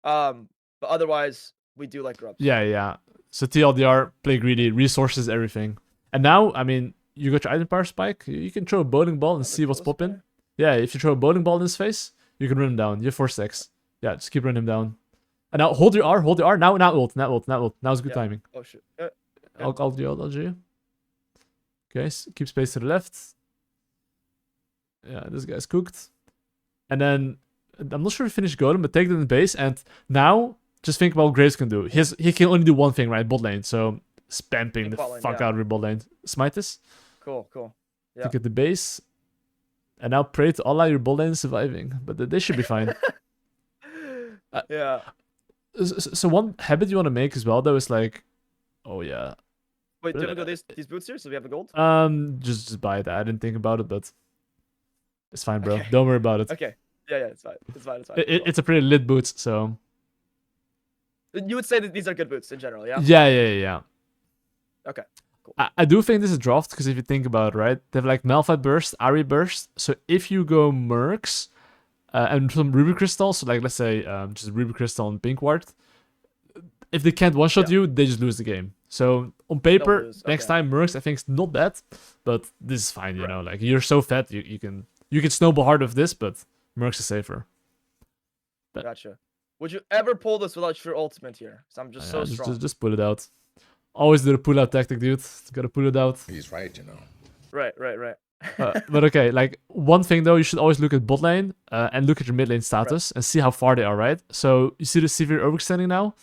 A: But otherwise, we do like grubs.
B: Yeah. So TLDR, play greedy, resources, everything. And now, I mean, you got your item power spike, you can throw a bowling ball and see what's popping. Yeah, if you throw a bowling ball in his face, you can run him down. You have 4 stacks. Yeah, just keep running him down. And now hold your R. Now ult. Now's good timing.
A: Oh shit.
B: I'll do you. Okay, keep space to the left. Yeah, this guy's cooked. And then, I'm not sure if he finished golem, but take it in the base. And now, just think about what Graves can do. He can only do one thing, right? Bot lane. So, spamping the fuck out of your bot lane. Smite this.
A: Cool.
B: Yeah. To get the base. And now pray to Allah your bot lane is surviving. But they should be fine.
A: Yeah.
B: So one habit you want to make as well, though, is like, oh yeah.
A: Wait, do we go these boots here so we have the gold?
B: Just buy it. I didn't think about it, but it's fine, bro.
A: Okay.
B: Don't worry about it.
A: Okay. Yeah, it's fine.
B: It's a pretty lit boots, so.
A: You would say that these are good boots in general, yeah?
B: Yeah.
A: Okay. Cool.
B: I do think this is draft because if you think about it, right, they have like Malphite burst, Ari burst. So if you go Mercs and some Ruby Crystal, so like let's say just Ruby Crystal and Pink Ward, if they can't one-shot you, they just lose the game. So on paper, next time Mercs I think is not bad, but this is fine, you know. Like you're so fat, you can snowball hard with this, but Mercs is safer. But,
A: gotcha. Would you ever pull this without your ultimate here? Because I'm just so strong.
B: Just pull it out. Always do the pull out tactic, dude. Gotta pull it out.
C: He's right, you know.
A: Right.
B: But okay, like one thing though, you should always look at bot lane and look at your mid lane status and see how far they are, right? So you see the severe overextending now.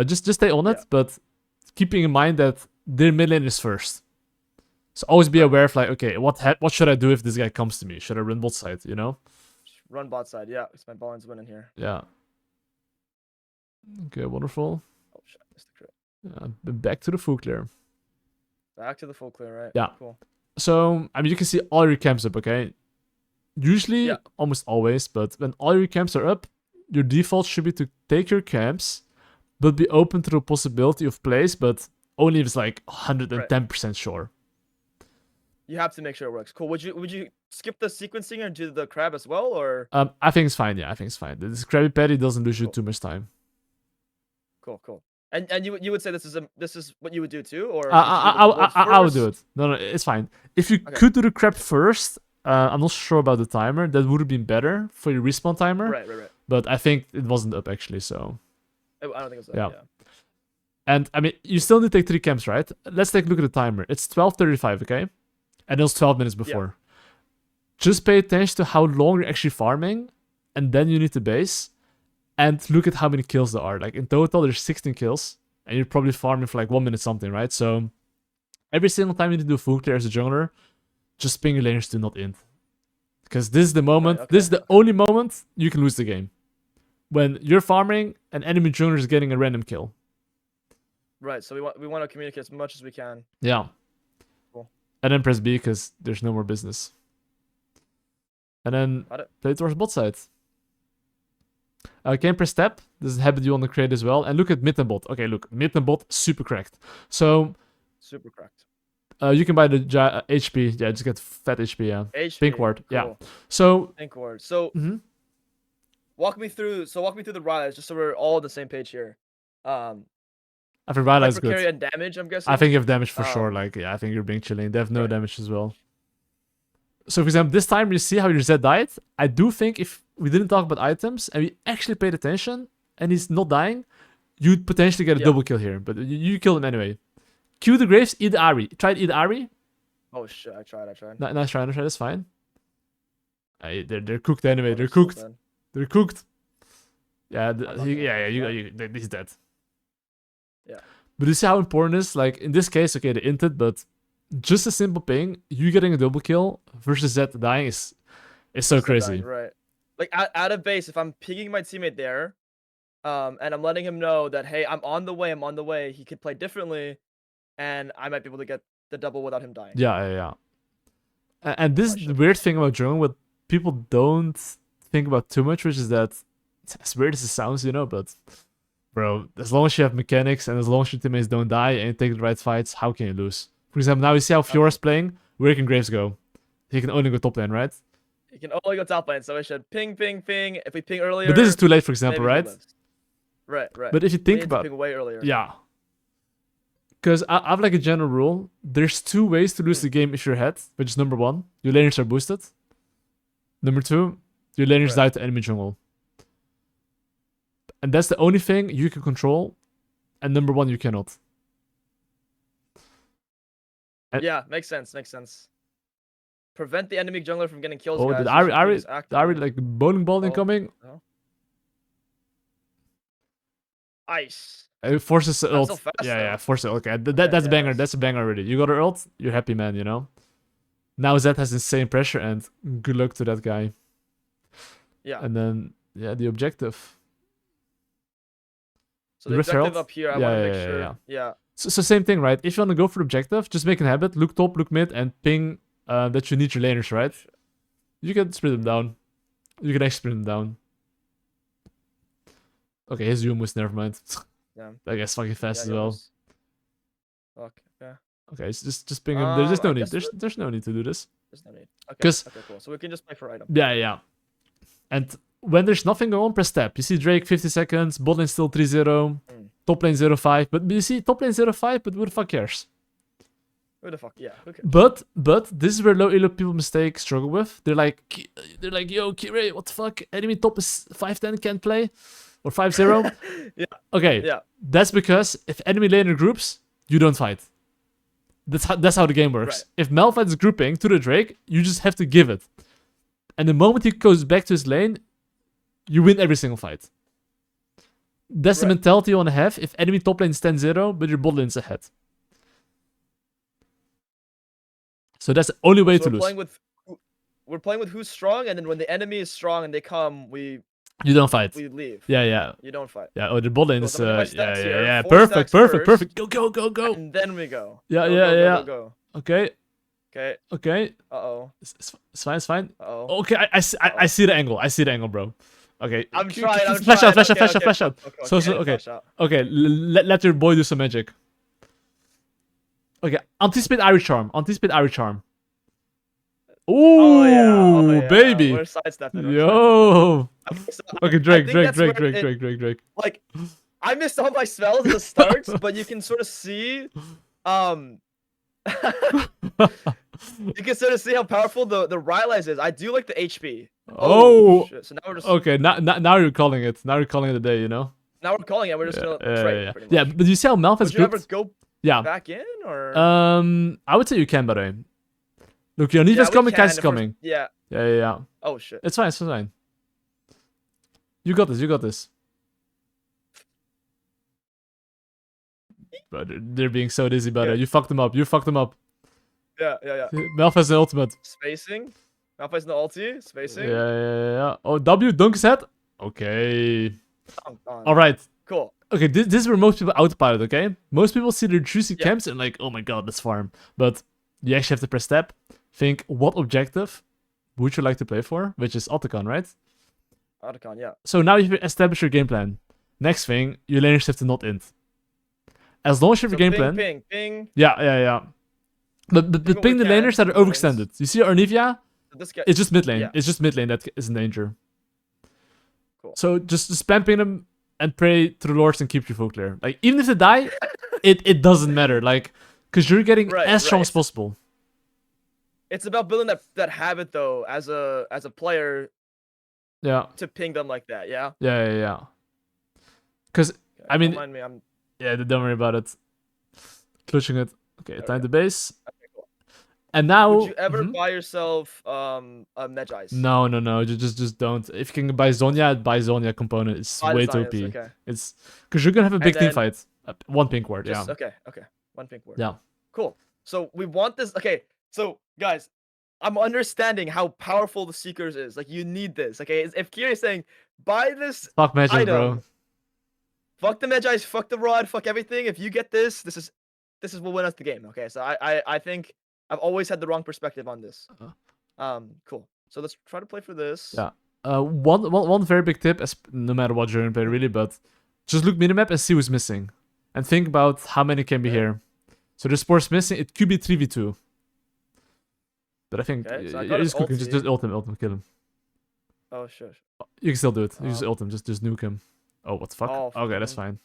B: Just stay on it, but keeping in mind that their mid lane is first. So always be aware of like, okay, what should I do if this guy comes to me? Should I run bot side? You know?
A: Run bot side, yeah. Because my ball is winning here.
B: Yeah. Okay, wonderful.
A: Oh shit, I missed the crit.
B: Back to the full clear.
A: Back to the full clear, right?
B: Yeah.
A: Cool.
B: So, I mean, you can see all your camps up, okay? Usually, almost always, but when all your camps are up, your default should be to take your camps, but be open to the possibility of plays, but only if it's like 110% sure.
A: You have to make sure it works. Cool. Would you skip the sequencing and do the crab as well, or?
B: I think it's fine. Yeah, I think it's fine. This Krabby Patty doesn't lose you
A: Cool.
B: too much time.
A: Cool. And you would say this is what you would do too, or
B: I would do it. No, it's fine. If you could do the crab first, I'm not sure about the timer. That would have been better for your respawn timer.
A: Right.
B: But I think it wasn't up actually, so.
A: I don't think it was that.
B: Yeah.
A: Yeah.
B: And I mean, you still need to take 3 camps, right? Let's take a look at the timer. It's 12:35, okay? And it was 12 minutes before. Just pay attention to how long you're actually farming, and then you need to base, and look at how many kills there are. Like in total, there's 16 kills, and you're probably farming for like 1 minute something, right? So every single time you need to do full clear as a jungler, just ping your laners to not int. Because this is the moment, this is the only moment you can lose the game. When you're farming, an enemy jungler is getting a random kill.
A: Right. So we want to communicate as much as we can.
B: Yeah.
A: Cool.
B: And then press B because there's no more business. And then play towards bot side. Can press tab. This is a habit you want to create as well. And look at mid and bot. Okay, look, mid and bot super cracked. So
A: super cracked.
B: You can buy the HP. Yeah, just get fat HP. Yeah.
A: HP.
B: Pink ward.
A: Cool.
B: Yeah. So
A: pink ward. So walk me through the rise just so we're all on the same page here.
B: I think Ryla is good.
A: Carry and damage, I'm guessing.
B: I think you have damage for sure. Like, yeah, I think you're being chilling. They have no damage as well. So, for example, this time you see how your Zed died. I do think if we didn't talk about items and we actually paid attention and he's not dying, you'd potentially get a double kill here. But you kill him anyway. Q the Graves, eat the Ari. Try to eat the Ari.
A: Oh shit, I tried.
B: Nice try, that's fine. They're cooked anyway. They're cooked. They're cooked. Yeah, he's dead.
A: Yeah.
B: But you see how important it is? Like, in this case, okay, they inted, but just a simple ping, you getting a double kill versus Zed dying is so crazy.
A: Dying, right. Like, out of base, if I'm pinging my teammate there, and I'm letting him know that, hey, I'm on the way, he could play differently, and I might be able to get the double without him dying.
B: Yeah. And this is the weird thing about Drone, what people don't think about too much, which is that, as weird as it sounds, but... Bro, as long as you have mechanics and as long as your teammates don't die and you take the right fights, how can you lose? For example, now you see how Fiora's playing. Where can Graves go? He can only go top lane, right?
A: He can only go top lane, so we should ping. If we ping earlier...
B: But this is too late, for example, right?
A: Right.
B: But if you think about...
A: ping way earlier.
B: Yeah. Because I have like a general rule. There's 2 ways to lose the game if you're ahead, which is number 1, your laners are boosted. Number 2, your laners die to enemy jungle. And that's the only thing you can control. And number 1, you cannot. And
A: yeah, makes sense. Prevent the enemy jungler from getting kills.
B: Oh,
A: guys.
B: the Ari like bowling ball incoming.
A: No. Ice.
B: It forces ult.
A: So fast,
B: yeah, force it. Okay, that's a banger. That's a banger already. You got an ult, you're happy, man. Now Zed has insane pressure, and good luck to that guy.
A: Yeah.
B: And then the objective.
A: So the objective up here, I want to make sure. Yeah.
B: So same thing, right? If you want to go for the objective, just make a habit. Look top, look mid, and ping that you need your laners, right? You can sprint them down. You can actually sprint them down. Okay, his Zoom was never mind.
A: Yeah.
B: I guess fucking fast as well.
A: Fuck, yeah.
B: Okay, just ping him. There's no need. There's no need to do this.
A: There's no need. Okay, cool. So we can just play for item.
B: Yeah. And when there's nothing going on, press tab. You see Drake 50 seconds, bot lane still 3-0, top lane 0-5. But you see top lane 0-5, but who the fuck cares?
A: Who the fuck? Yeah, who cares?
B: But this is where low elo people struggle with. They're like, yo, Kirei, what the fuck? Enemy top is 5-10, can't play? Or 5-0?
A: Yeah.
B: Okay.
A: Yeah.
B: That's because if enemy laner groups, you don't fight. That's how the game works.
A: Right.
B: If Malphite is grouping to the Drake, you just have to give it. And the moment he goes back to his lane, you win every single fight. That's the mentality you want to have if enemy top lane is 10-0, but your bot lane is ahead. So that's the only way to lose.
A: We're playing with who's strong, and then when the enemy is strong and they come,
B: you don't fight.
A: We leave.
B: Yeah.
A: You don't fight.
B: Yeah, the bot lane is...
A: Yeah.
B: Perfect. Go.
A: And then we go.
B: Yeah.
A: Go.
B: Okay.
A: Uh-oh.
B: It's fine.
A: Uh-oh.
B: Okay, I see the angle. Bro. Okay.
A: I'm trying.
B: Flash out.
A: Okay.
B: Okay, let your boy do some magic. Okay, anticipate Irie Charm.
A: Oh yeah, oh
B: Ooh,
A: yeah.
B: baby.
A: We're sidestepping.
B: Yo.
A: Okay, so
B: Okay,
A: I
B: Drake,
A: think
B: Drake,
A: that's where
B: Drake, Drake, Drake, Drake, Drake.
A: like I missed all my spells at the start, but you can sort of see um you can sort of see how powerful the Rylai's is. I do like the HP.
B: Oh,
A: Shit. So now we're just
B: okay. Now you're calling it. Now you're calling it a day. You know.
A: now we're calling it. We're just
B: Yeah,
A: gonna trade pretty much.
B: yeah. But you see how Malphite's
A: Would you ever
B: grouped?
A: go
B: Yeah.
A: back in or?
B: I would say you can, by the way. Look, Yoniva's
A: Yeah, we
B: coming,
A: can
B: Kai's
A: if we're-
B: coming.
A: Yeah.
B: Yeah.
A: Oh shit.
B: It's fine, it's fine. You got this, you got this. But they're being so dizzy, brother.
A: Yeah.
B: You fucked them up. You fucked them up.
A: Yeah.
B: Malphite's the ultimate.
A: Spacing. Malphite's no ulti. Spacing.
B: Yeah. Oh, W, dunk set. Okay.
A: Dunk on.
B: Alright.
A: Cool.
B: Okay, this is where most people autopilot, okay? Most people see their juicy
A: Yeah.
B: camps and like, oh my god, let's farm. But you actually have to press step. Think, what objective would you like to play for? Which is Otacon, right?
A: Otacon, yeah.
B: So now you've established your game plan. Next thing, your laners have to not int. As long as you have
A: So
B: your game
A: ping,
B: plan.
A: ping.
B: Yeah. But
A: what
B: ping
A: we
B: the
A: can,
B: laners that are
A: no wins.
B: overextended. You see Arnivia?
A: So this guy.
B: It's just mid lane.
A: Yeah.
B: It's just mid lane that is in danger.
A: Cool.
B: So just spam ping them and pray to the lords and keep your foe clear. Like, even if they die, it doesn't matter. Like, because you're getting
A: Right,
B: as strong
A: right.
B: as possible.
A: It's about building that habit though, as a player,
B: Yeah.
A: to ping them like that. Yeah.
B: Yeah. Because,
A: Okay,
B: I mean,
A: don't mind me. I'm.
B: yeah, don't worry about it. Clutching it. Okay, time to base.
A: Okay, cool.
B: And now...
A: Would you ever
B: Mhm.
A: buy yourself a Medjais?
B: No. Just don't. If you can buy Zonya, buy Zonya component. It's
A: Buy the
B: way too
A: Zonias,
B: OP.
A: okay.
B: It's because you're gonna have a big team
A: then
B: fight. One pink ward,
A: Just,
B: yeah.
A: Okay. One pink word.
B: Yeah.
A: Cool. So we want this. Okay. So guys, I'm understanding how powerful the Seekers is. Like you need this. Okay. If Kirei is saying buy this
B: Fuck magic,
A: item,
B: bro.
A: fuck the Medjais, fuck the rod, fuck everything. If you get this, this is what win us the game. Okay. So I think I've always had the wrong perspective on this. Cool. So let's try to play for this.
B: Yeah. One very big tip, no matter what you're gonna play, really, but just look minimap and see who's missing, and think about how many can be
A: Okay.
B: here. So there's sports missing. It could be 3v2. But I think
A: Okay, so I got
B: it's
A: his
B: cooking.
A: ulti.
B: Just ult him, kill him.
A: Oh shit.
B: You can still do it. You just ult him. Just nuke him. Oh, what the fuck?
A: Oh,
B: Okay, that's
A: fucking-
B: fine.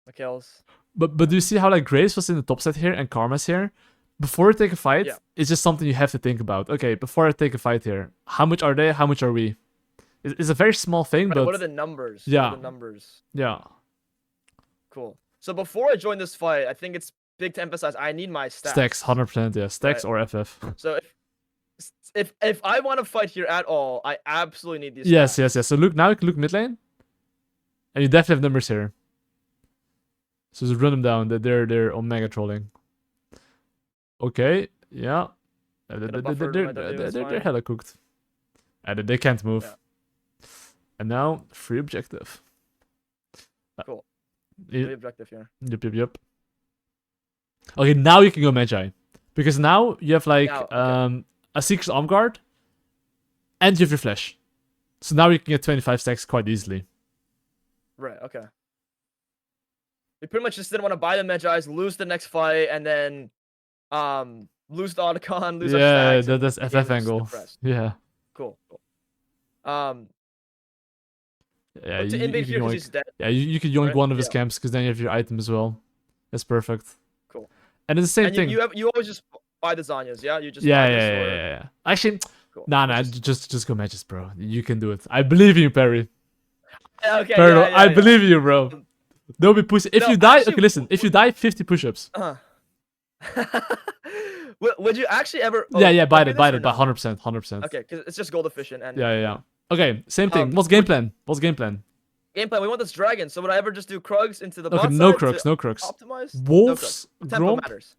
A: Mikhail's.
B: But do you see how like Grace was in the top set here and Karma's here? Before you take a fight,
A: Yeah.
B: it's just something you have to think about. Okay, before I take a fight here, how much are they? How much are we? It's a very small thing,
A: Right,
B: but
A: what are the numbers?
B: Yeah.
A: What are the numbers?
B: yeah.
A: Cool. So before I join this fight, I think it's big to emphasize I need my stats.
B: Stacks, 100%, yeah. Stacks or FF.
A: So if I want to fight here at all, I absolutely need these.
B: Yes.
A: stats.
B: So look, now you can look mid lane. And you definitely have numbers here. So just run them down. They're omega trolling. Okay, yeah.
A: Get a buffer to my W, that's
B: They're
A: fine.
B: hella cooked. And they can't move.
A: Yeah.
B: And now, free objective.
A: Cool.
B: Yeah.
A: The objective here.
B: Yep. Okay, now you can go Magi. Because now you have like
A: Now, okay.
B: a Seeker's Arm Guard. And you have your Flash. So now you can get 25 stacks quite easily.
A: Right. Okay. We pretty much just didn't want to buy the Medjais, lose the next fight, and then lose the Otacon, lose our
B: Yeah,
A: stacks. and
B: that's
A: the game
B: FF
A: was just
B: angle.
A: depressed.
B: Yeah.
A: Cool.
B: Yeah,
A: But to
B: you
A: invade
B: can
A: here because
B: yoink,
A: he's dead.
B: yeah, you could yoink
A: right?
B: one of his
A: Yeah.
B: camps because then you have your item as well. That's perfect.
A: Cool.
B: And it's the same
A: And
B: thing.
A: you always just buy the Zanyas, yeah? You just
B: Yeah.
A: buy this or...
B: Yeah. Actually,
A: Cool.
B: nah, just go matches, bro. You can do it. I believe in you, Perry.
A: Yeah, okay,
B: Perry,
A: yeah,
B: I believe in you, bro. Don't be pussy. If
A: No,
B: you die,
A: actually,
B: okay, listen. If you die, 50 push-ups.
A: Would you actually ever...
B: Yeah, buy
A: do
B: it,
A: this
B: buy
A: or
B: it,
A: no?
B: 100%.
A: Okay, because it's just gold efficient and...
B: Yeah. Okay, same thing. What's game plan?
A: Game plan, we want this dragon, so would I ever just do Krugs into the
B: Okay,
A: bot
B: no
A: side
B: Crux,
A: to
B: no Crux.
A: optimize?
B: Wolves,
A: No Krugs. Tempo
B: Gromp,
A: matters.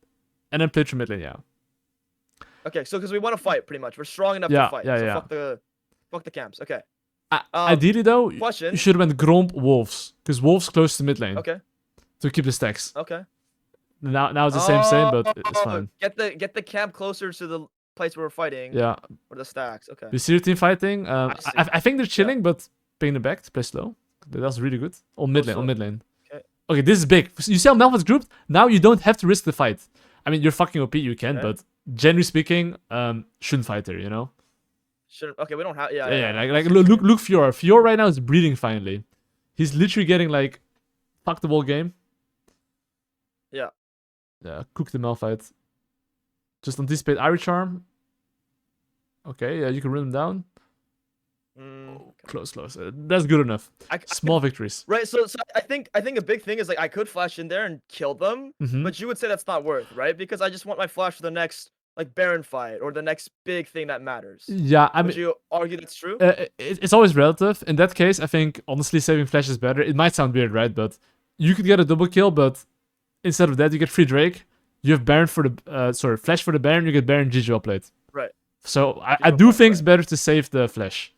B: and then play through mid lane, yeah.
A: Okay, so because we want to fight, pretty much. We're strong enough
B: Yeah,
A: to fight.
B: yeah,
A: so
B: yeah.
A: fuck the camps. Okay.
B: Ideally, though,
A: Question.
B: you should have went Gromp, Wolves. Because Wolves close to mid lane.
A: Okay.
B: To keep the stacks.
A: Okay.
B: Now it's the same, but it's fine.
A: Get the camp closer to the place where we're fighting.
B: Yeah.
A: Or the stacks. Okay.
B: You see your team fighting?
A: see.
B: I think they're chilling, but paying them back to play slow. That's really good. On mid
A: slow.
B: lane.
A: Okay.
B: Okay, this is big. You see how Melvin's grouped? Now you don't have to risk the fight. I mean, you're fucking OP, you can,
A: Okay.
B: but generally speaking, shouldn't fight her, you know?
A: Shouldn't. Okay, we don't have. Yeah,
B: Yeah,
A: yeah.
B: like look Fiora. Fiora right now is breathing finally. He's literally getting like fuck the whole game.
A: Yeah.
B: Yeah, cook the Malphite. Just anticipate Irie Charm. Okay, yeah, you can run him down.
A: Okay.
B: Close. That's good enough. Small victories.
A: Right. So I think a big thing is like I could flash in there and kill them, but you would say that's not worth, right? Because I just want my flash for the next like Baron fight or the next big thing that matters.
B: Yeah, I mean,
A: would you argue that's true?
B: It's always relative. In that case, I think honestly saving flash is better. It might sound weird, right? But you could get a double kill, but instead of that, you get free Drake. You have Baron for the flash for the Baron. You get Baron GG upplate.
A: Right.
B: So I do think it's better to save the flash.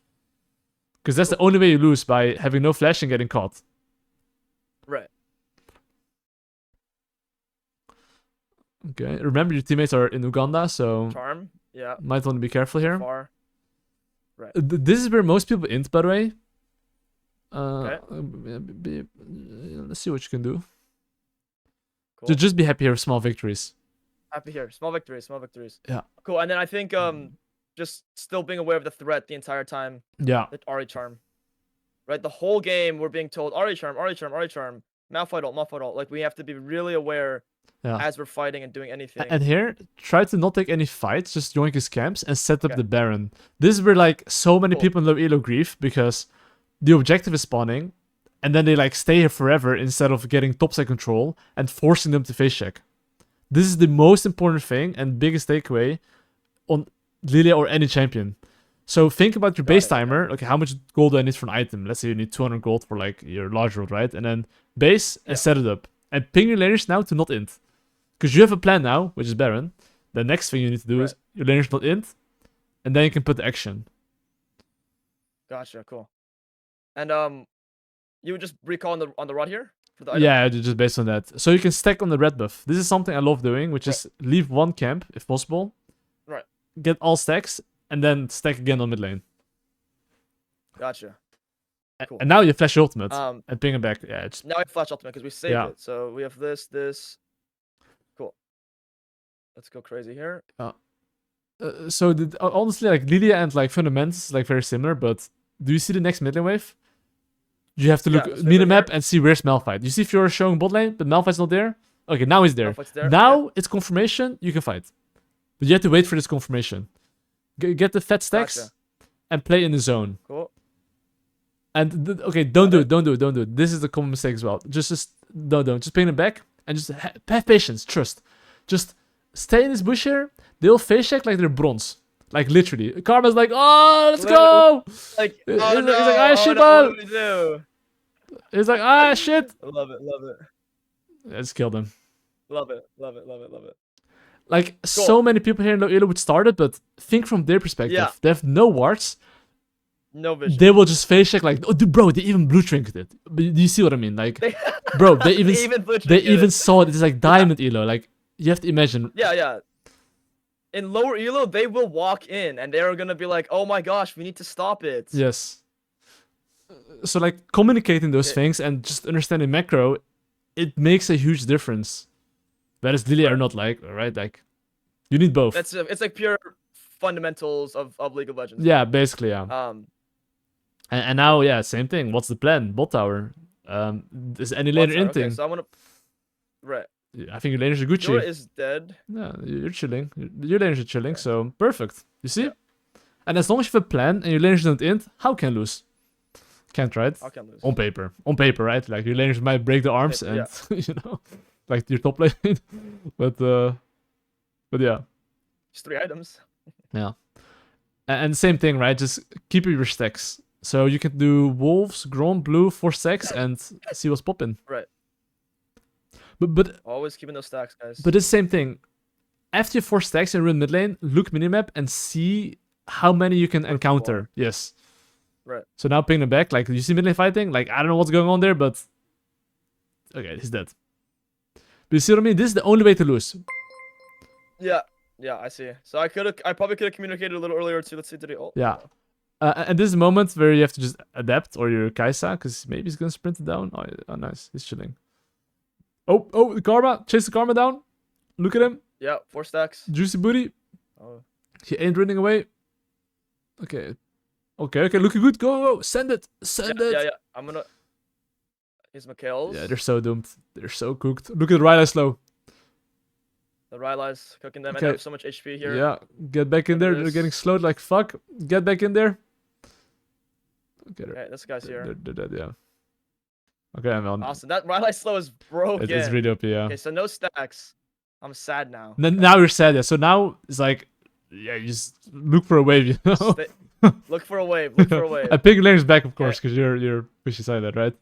B: Because that's the only way you lose, by having no flash and getting caught.
A: Right.
B: Okay. Remember, your teammates are in Uganda, so
A: Charm. Yeah.
B: might want to be careful here.
A: Far. Right.
B: This is where most people int, by the way.
A: Okay.
B: Let's see what you can do.
A: Cool.
B: Just be happy here with small victories.
A: Happy here. Small victories. Small victories.
B: Yeah.
A: Cool. And then I think just still being aware of the threat the entire time.
B: Yeah.
A: The Ari Charm. Right? The whole game we're being told Ari Charm, Ari Charm, Ari Charm, Malphite ult, Malphite ult. Like we have to be really aware as we're fighting and doing anything.
B: And here, try to not take any fights, just join his camps and set up the Baron. This is where like so many people in low elo grief, because the objective is spawning, and then they like stay here forever instead of getting topside control and forcing them to face check. This is the most important thing and biggest takeaway on Lillia or any champion. So think about your base timer. Okay, how much gold do I need for an item? Let's say you need 200 gold for like your large world, right? And then base and set it up. And ping your laners now to not int. Because you have a plan now, which is Baron. The next thing you need to do is your laners not int. And then you can put the action.
A: Gotcha, cool. And you would just recall on the rod here? For the item?
B: Yeah, just based on that. So you can stack on the red buff. This is something I love doing, which is leave one camp, if possible.
A: Right.
B: Get all stacks, and then stack again on mid lane.
A: Gotcha. Cool.
B: And now you flash your ultimate and ping it back. Yeah, it's...
A: Now we have flash ultimate because we saved it. So we have this. Cool. Let's go crazy here.
B: So honestly, like Lillia and like Fundamentals like very similar, but do you see the next mid lane wave? You have to look minimap and see where's Malphite. You see if you're showing bot lane, but Malphite's not there. Okay, now he's there. Now it's confirmation. You can fight, but you have to wait for this confirmation. Get the fat stacks and play in the zone.
A: Cool.
B: And okay, don't do it. This is the common mistake as well. Just don't. Just ping it back and just have patience. Trust. Just stay in this bush here. They'll face check like they're bronze. Like literally. Karma's like, oh, let's go.
A: Like,
B: he's like, ah, shit,
A: what do we do?
B: He's like, ah, shit.
A: Love it.
B: Let's kill them.
A: Love it.
B: Like, so many people here in low elo would start it, but think from their perspective. Yeah. They have no wards.
A: No vision.
B: They will just face check like, oh, dude, bro, they even blue trinket it. Do you see what I mean? Like, bro, they even saw it. It's like diamond elo. Like, you have to imagine.
A: Yeah. In lower elo, they will walk in and they're gonna be like, "Oh my gosh, we need to stop it."
B: Yes. So like communicating those things and just understanding macro, it makes a huge difference. That is Lillia or not, like, right? Like, you need both.
A: It's like pure fundamentals of League of Legends.
B: Yeah, basically, yeah. And now, yeah, same thing. What's the plan? Bot tower. Is any laner inting?
A: Okay, so I'm gonna. Right.
B: I think your laners are Gucci.
A: Yora is dead.
B: Yeah, you're chilling. Your laners are chilling, so perfect. You see? Yeah. And as long as you have a plan and your laners don't int, how can lose? Can't, right?
A: How can lose?
B: On paper, right? Like your laners might break the arms and you know, like your top lane. but yeah.
A: Just 3 items.
B: Yeah. And same thing, right? Just keep your stacks. So you can do wolves, Grom, blue, 4 stacks, and see what's popping.
A: Right.
B: But
A: always keeping those stacks, guys.
B: But it's the same thing. After you 4 stacks and run mid lane, look minimap and see how many you can encounter. Yes.
A: Right.
B: So now ping them back. Like, you see mid lane fighting? Like, I don't know what's going on there, but okay, he's dead. But you see what I mean? This is the only way to lose.
A: Yeah, I see. So I probably could have communicated a little earlier too. Let's see, did he ult?
B: Yeah. And this is a moment where you have to just adapt, or your Kaisa, because maybe he's gonna sprint it down. Oh, nice. He's chilling. Oh, the Karma. Chase the Karma down. Look at him.
A: Yeah, 4 stacks.
B: Juicy booty.
A: Oh.
B: He ain't running away. Okay. Okay, looking good. Go. Send it. Send it.
A: Yeah. I'm gonna. Here's Mikhail's.
B: Yeah, they're so doomed. They're so cooked. Look at Riley slow.
A: The Ryli's cooking them.
B: Okay.
A: And I have so much HP here.
B: Yeah, get back in there. They're getting slowed like fuck. Get back in there.
A: Okay, this guy's here.
B: They're dead, yeah. Okay, I'm on.
A: Awesome. That Riley slow is broken.
B: It's really OP, yeah.
A: Okay, so no stacks. I'm sad now.
B: Now you're sad, yeah. So now it's like, yeah, you just look for a wave, you know?
A: Look for a wave. Look for a wave.
B: A ping laner's back, of course, because you're pushing side that, right?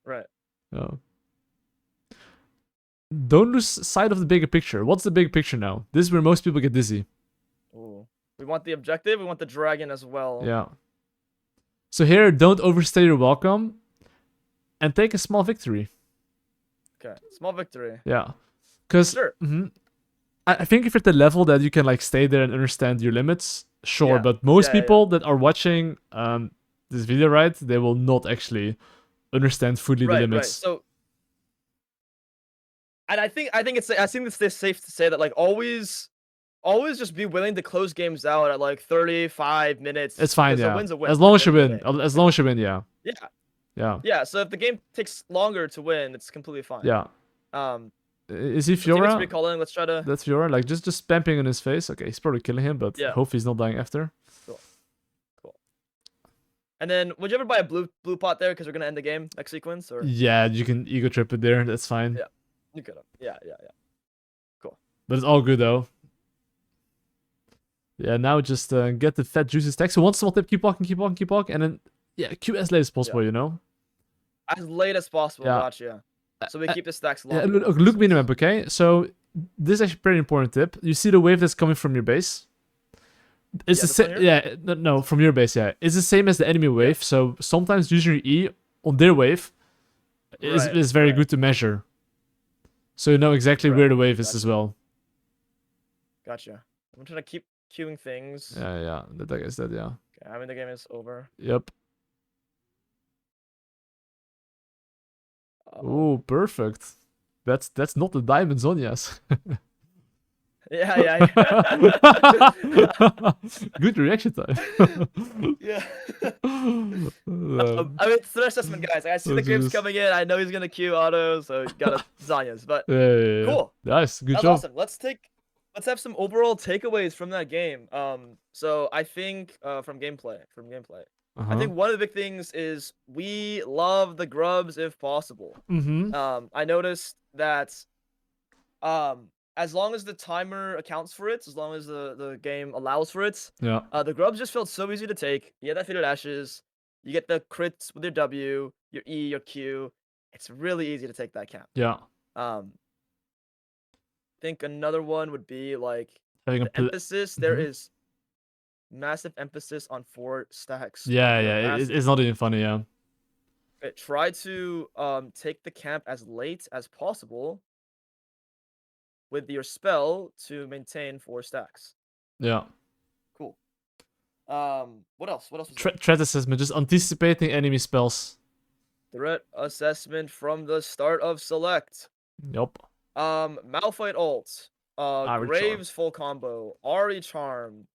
A: Right.
B: Oh. Don't lose sight of the bigger picture. What's the big picture now? This is where most people get dizzy.
A: Ooh. We want the objective. We want the dragon as well.
B: Yeah. So here, don't overstay your welcome, and take a small victory.
A: Okay, small victory.
B: Yeah, because
A: Sure.
B: I think if you're at the level that you can like stay there and understand your limits, sure.
A: Yeah.
B: But most people that are watching this video, right, they will not actually understand fully the limits.
A: Right. So, and I think it's safe to say that like always just be willing to close games out at like 35 minutes.
B: It's fine,
A: because
B: yeah.
A: a win's a win
B: As long
A: at
B: as
A: the
B: you
A: end of
B: win,
A: the day.
B: as long as you win, yeah.
A: Yeah.
B: Yeah.
A: Yeah. So if the game takes longer to win, it's completely fine.
B: Yeah. Is he Fiora?
A: Recalling. Let's try to.
B: That's Fiora. Like just spamming in his face. Okay, he's probably killing him, but hope he's not dying after.
A: Cool. And then, would you ever buy a blue pot there because we're gonna end the game next sequence? Or
B: Yeah, you can ego trip it there. That's fine.
A: Yeah, you could have. Yeah. Cool.
B: But it's all good though. Yeah, now just get the fat juicy stack. So one small tip: keep walking, and then queue as late as possible. You know.
A: As late as possible.
B: Yeah.
A: Gotcha. So we keep the stacks long.
B: Yeah, look minimap, okay? So this is actually a pretty important tip. You see the wave that's coming from your base? It's the same. Yeah, no, from your base. Yeah, it's the same as the enemy wave. So sometimes using your E on their wave is very good to measure. So you know exactly where the wave is as well.
A: Gotcha. I'm trying to keep queuing things.
B: Yeah. That guy's dead. Yeah.
A: Okay, I mean the game is over.
B: Yep. Oh, perfect. That's not the diamond Zonias.
A: Yeah.
B: Good reaction time.
A: Yeah. I mean, it's the assessment, guys. I see the creeps coming in. I know he's gonna queue auto, so got a Zanya's. But cool.
B: Nice. Good
A: That's
B: job.
A: awesome. Let's have some overall takeaways from that game. So I think from gameplay. I think one of the big things is we love the grubs if possible. I noticed that as long as the timer accounts for it, as long as the game allows for it, the grubs just felt so easy to take. You get that faded ashes, you get the crits with your W, your E, your Q. It's really easy to take that camp.
B: Yeah.
A: I think another one would be like
B: having
A: the emphasis. There is massive emphasis on 4 stacks.
B: Yeah. It's not even funny, yeah.
A: Try to take the camp as late as possible with your spell to maintain 4 stacks.
B: Yeah.
A: Cool. What else? Was
B: threat assessment, just anticipating enemy spells.
A: Threat assessment from the start of select.
B: Yep.
A: Malphite ult. Graves full combo. Ari charm.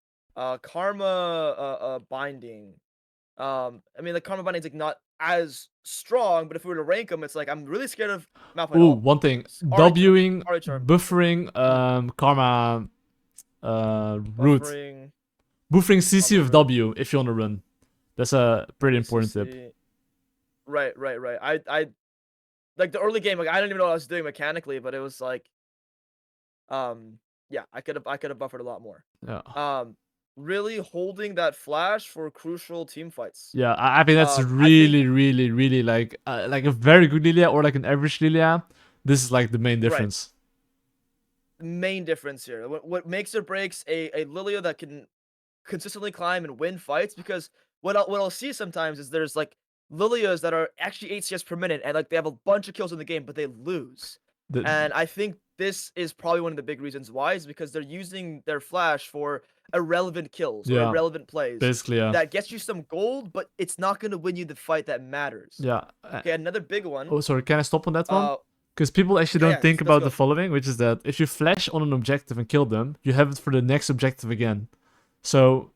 A: Karma binding. I mean the karma binding is like not as strong, but if we were to rank them, it's like I'm really scared of Malphite.
B: Ooh, one thing. Wing, buffering, karma root. Buffering CC with W if you want to run. That's a pretty important tip.
A: Right. I like the early game, like I don't even know what I was doing mechanically, but it was like yeah, I could have buffered a lot more.
B: Yeah.
A: Really holding that flash for crucial team fights.
B: Yeah, I think that's really like a very good Lillia or like an average Lillia. This is like the main difference.
A: Main difference here. What makes or breaks a Lillia that can consistently climb and win fights, because what I'll see sometimes is there's like Lilias that are actually 8 CS per minute and like they have a bunch of kills in the game, but they lose. And I think this is probably one of the big reasons why, is because they're using their flash for irrelevant kills or irrelevant plays.
B: Basically, yeah.
A: That gets you some gold, but it's not going to win you the fight that matters.
B: Yeah.
A: Okay, another big one.
B: Oh, sorry. Can I stop on that one? Because people actually don't
A: Yeah,
B: think
A: let's
B: about the
A: go.
B: following, which is that if you flash on an objective and kill them, you have it for the next objective again. So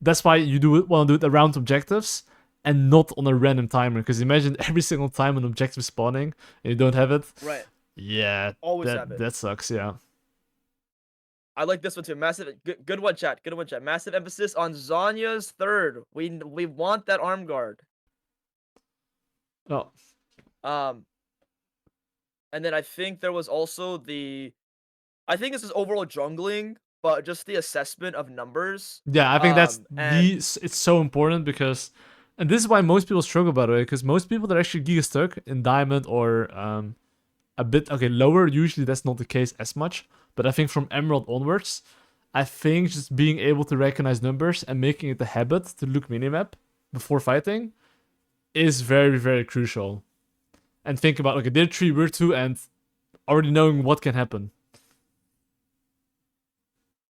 B: that's why you want to do it around objectives and not on a random timer. Because imagine every single time an objective is spawning and you don't have it.
A: Right.
B: Yeah,
A: Always have it.
B: that sucks. Yeah.
A: I like this one too. Massive, good one, chat. Good one, chat. Massive emphasis on Zanya's third. We want that arm guard.
B: Oh.
A: And then I think there was also I think this is overall jungling, but just the assessment of numbers.
B: Yeah, I think that's
A: And
B: it's so important because, and this is why most people struggle, by the way, because most people that are actually giga stuck in diamond or a bit lower, usually that's not the case as much. But I think from emerald onwards, I think just being able to recognize numbers and making it a habit to look minimap before fighting is very, very crucial. And think about, okay, they're 3, we're 2, and already knowing what can happen.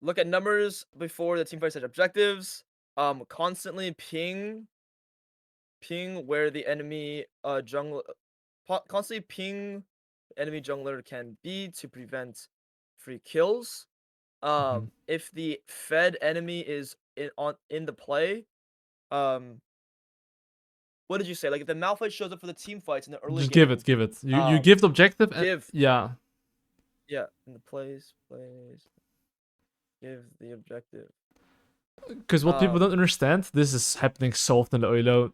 A: look at numbers before the team fight set objectives. Constantly ping where the enemy constantly ping enemy jungler can be to prevent free kills. If the fed enemy is in the play, what did you say? Like if the Malphite shows up for the team fights in the early
B: Just
A: game,
B: give it. You give the objective. Yeah.
A: Yeah, in the plays. Give the objective.
B: Because what people don't understand, this is happening so often in the OLO.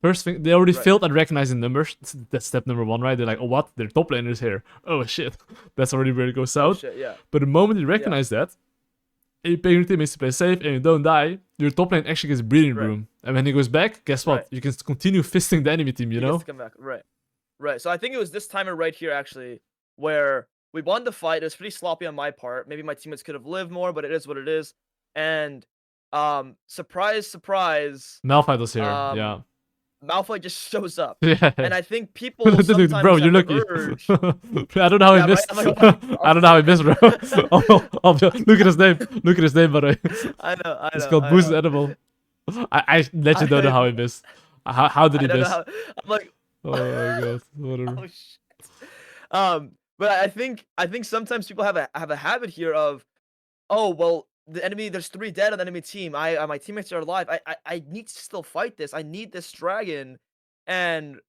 B: First thing, they already failed at recognizing numbers. That's step number 1, right? They're like, oh, what? Their top laner is here. Oh, shit. That's already where it goes south.
A: Shit, yeah.
B: But the moment you recognize that, and you pay your teammates to play safe and you don't die, your top lane actually gets breathing room. And when he goes back, guess what? You can continue fisting the enemy team, you know?
A: Gets to come back. Right. So I think it was this timer right here, actually, where we won the fight. It was pretty sloppy on my part. Maybe my teammates could have lived more, but it is what it is. And surprise, surprise.
B: Malphite was here. Yeah.
A: Malphite just shows up.
B: Yeah.
A: And I think people sometimes
B: bro, you're
A: have
B: lucky.
A: the urge.
B: I don't know how he missed. I don't know how he missed, bro. Look at his name. Look at his name, by the way.
A: I know.
B: It's called Boosted Edible. I legit don't know how he missed. How did he miss?
A: I'm like,
B: oh my god. Whatever.
A: Oh shit. But I think sometimes people have a habit here of, oh well, the enemy, there's 3 dead on the enemy team. My teammates are alive. I need to still fight this. I need this dragon. And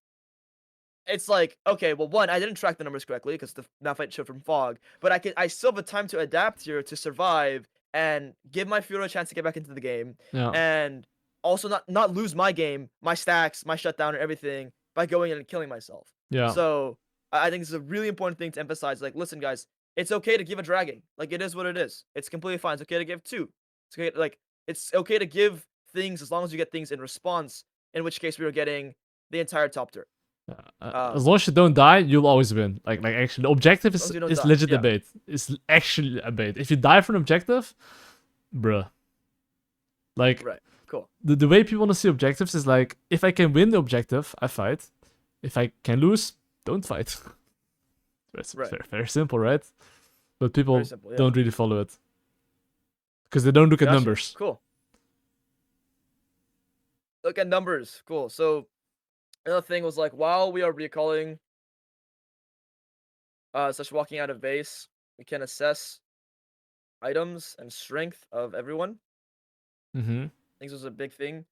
A: it's like, okay, well, one, I didn't track the numbers correctly because the Malphite showed from fog, but I still have a time to adapt here to survive and give my Fiora a chance to get back into the game.
B: Yeah.
A: And also not lose my game, my stacks, my shutdown, and everything by going in and killing myself.
B: Yeah.
A: So I think this is a really important thing to emphasize. Like, listen, guys, it's okay to give a dragon. Like, it is what it is. It's completely fine. It's okay to give 2. It's okay, like, it's okay to give things as long as you get things in response. In which case, we were getting the entire top tier.
B: As long as you don't die, you'll always win. Like actually, the objective is legit a bait. It's actually a bait. If you die for an objective, bruh. Like,
A: right, cool.
B: The way people want to see objectives is like, if I can win the objective, I fight. If I can lose, don't fight. It's very simple, right? But people don't really follow it because they don't look at numbers.
A: Cool. Look at numbers. Cool. So another thing was like, while we are recalling such walking out of base, we can assess items and strength of everyone. I think this was a big thing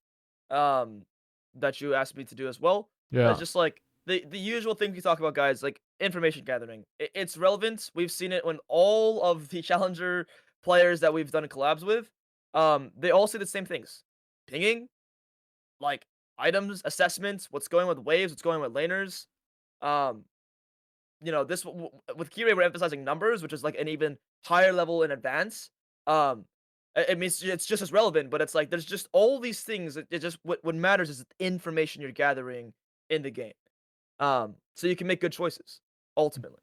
A: that you asked me to do as well.
B: Yeah.
A: Just like the usual things we talk about, guys, like information gathering. It's relevant. We've seen it when all of the challenger players that we've done collabs with, they all say the same things. Pinging, like items, assessments, what's going with waves, what's going with laners. You know, this with Kirei, we're emphasizing numbers, which is like an even higher level in advance. It means it's just as relevant, but it's like there's just all these things. It just what matters is the information you're gathering in the game. So you can make good choices ultimately.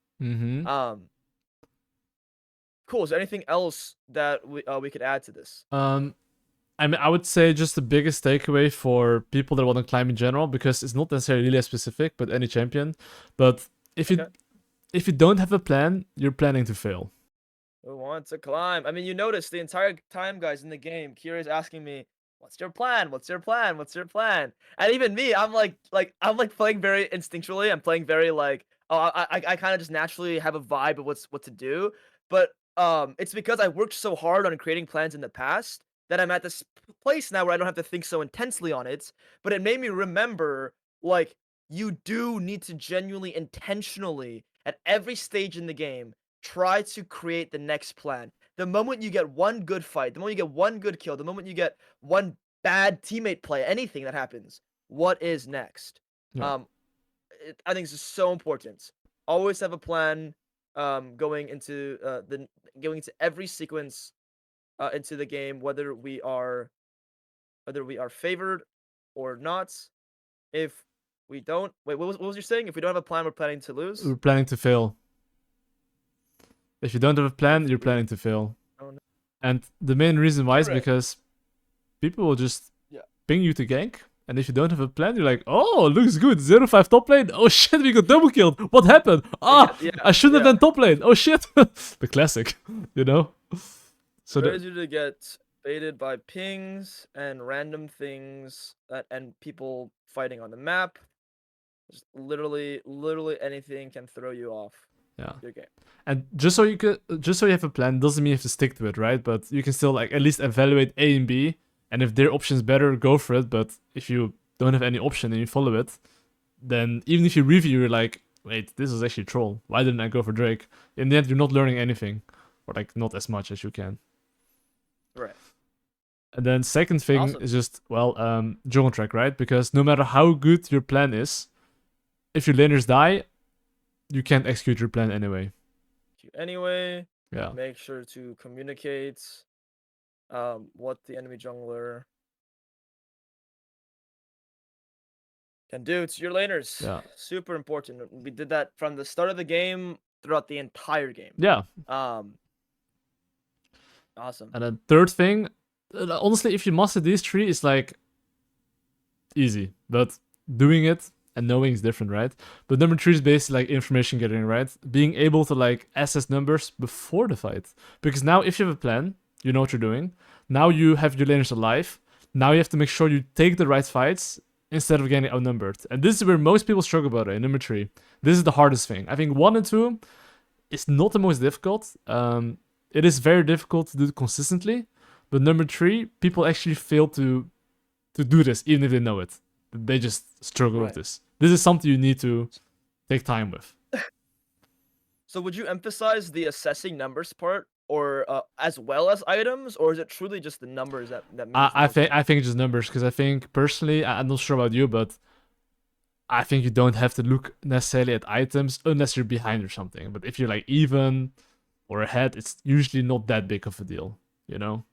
A: Cool. Is there anything else that we could add to this?
B: I mean, I would say just the biggest takeaway for people that want to climb in general, because it's not necessarily Lillia specific, but any champion. But if you don't have a plan, you're planning to fail.
A: Who wants to climb? I mean, you notice the entire time, guys, in the game, Kirei's asking me, "What's your plan? What's your plan? What's your plan?" And even me, I'm like I'm playing very instinctually. I'm playing very like, I kind of just naturally have a vibe of what to do. But it's because I worked so hard on creating plans in the past that I'm at this place now where I don't have to think so intensely on it. But it made me remember, like, you do need to genuinely, intentionally, at every stage in the game, try to create the next plan. The moment you get one good fight, the moment you get one good kill, the moment you get one bad teammate play, anything that happens, what is next?
B: Yeah.
A: Um, I think this is so important. Always have a plan, going into going into every sequence into the game, whether we are favored or not. If we don't, wait, what was you saying? If we don't have a plan, we're planning to lose.
B: We're planning to fail. If you don't have a plan,
A: If
B: you're
A: we
B: planning to fail.
A: don't,
B: And the main reason why is
A: Correct.
B: because people will just
A: Yeah.
B: ping you to gank. And if you don't have a plan, you're like, oh, looks good. 0-5 top lane. Oh shit, we got double killed. What happened? Ah,
A: Yeah,
B: I shouldn't
A: yeah.
B: have done top lane. Oh shit. The classic, you know? So
A: Very easy to get baited by pings and random things and people fighting on the map. Just literally anything can throw you off
B: yeah.
A: your game.
B: And just so you have a plan doesn't mean you have to stick to it, right? But you can still like at least evaluate A and B, and if their option's better, go for it. But if you don't have any option and you follow it, then even if you review, you're like, wait, this is actually troll. Why didn't I go for Drake? In the end, you're not learning anything, or like not as much as you can.
A: Right.
B: And then second thing
A: Awesome.
B: is just jungle track, right? Because no matter how good your plan is, if your laners die, you can't execute your plan anyway.
A: Anyway,
B: Yeah.
A: make sure to communicate what the enemy jungler can do to your laners.
B: Yeah.
A: Super important. We did that from the start of the game throughout the entire game.
B: Yeah.
A: Awesome.
B: And then third thing, honestly, if you master these three, it's like easy. But doing it and knowing is different, right? But number three is basically like information gathering, right? Being able to like assess numbers before the fight. Because now if you have a plan, you know what you're doing. Now you have your laners alive. Now you have to make sure you take the right fights instead of getting outnumbered. And this is where most people struggle about it. Number three. This is the hardest thing. I think 1 and 2 is not the most difficult. It is very difficult to do consistently. But number 3, people actually fail to do this, even if they know it. They just struggle with this. This is something you need to take time with.
A: So would you emphasize the assessing numbers part, or as well as items, or is it truly just the numbers that means
B: I think it's just numbers, because I think personally, I'm not sure about you, but I think you don't have to look necessarily at items unless you're behind or something. But if you're like even or ahead, it's usually not that big of a deal, you know.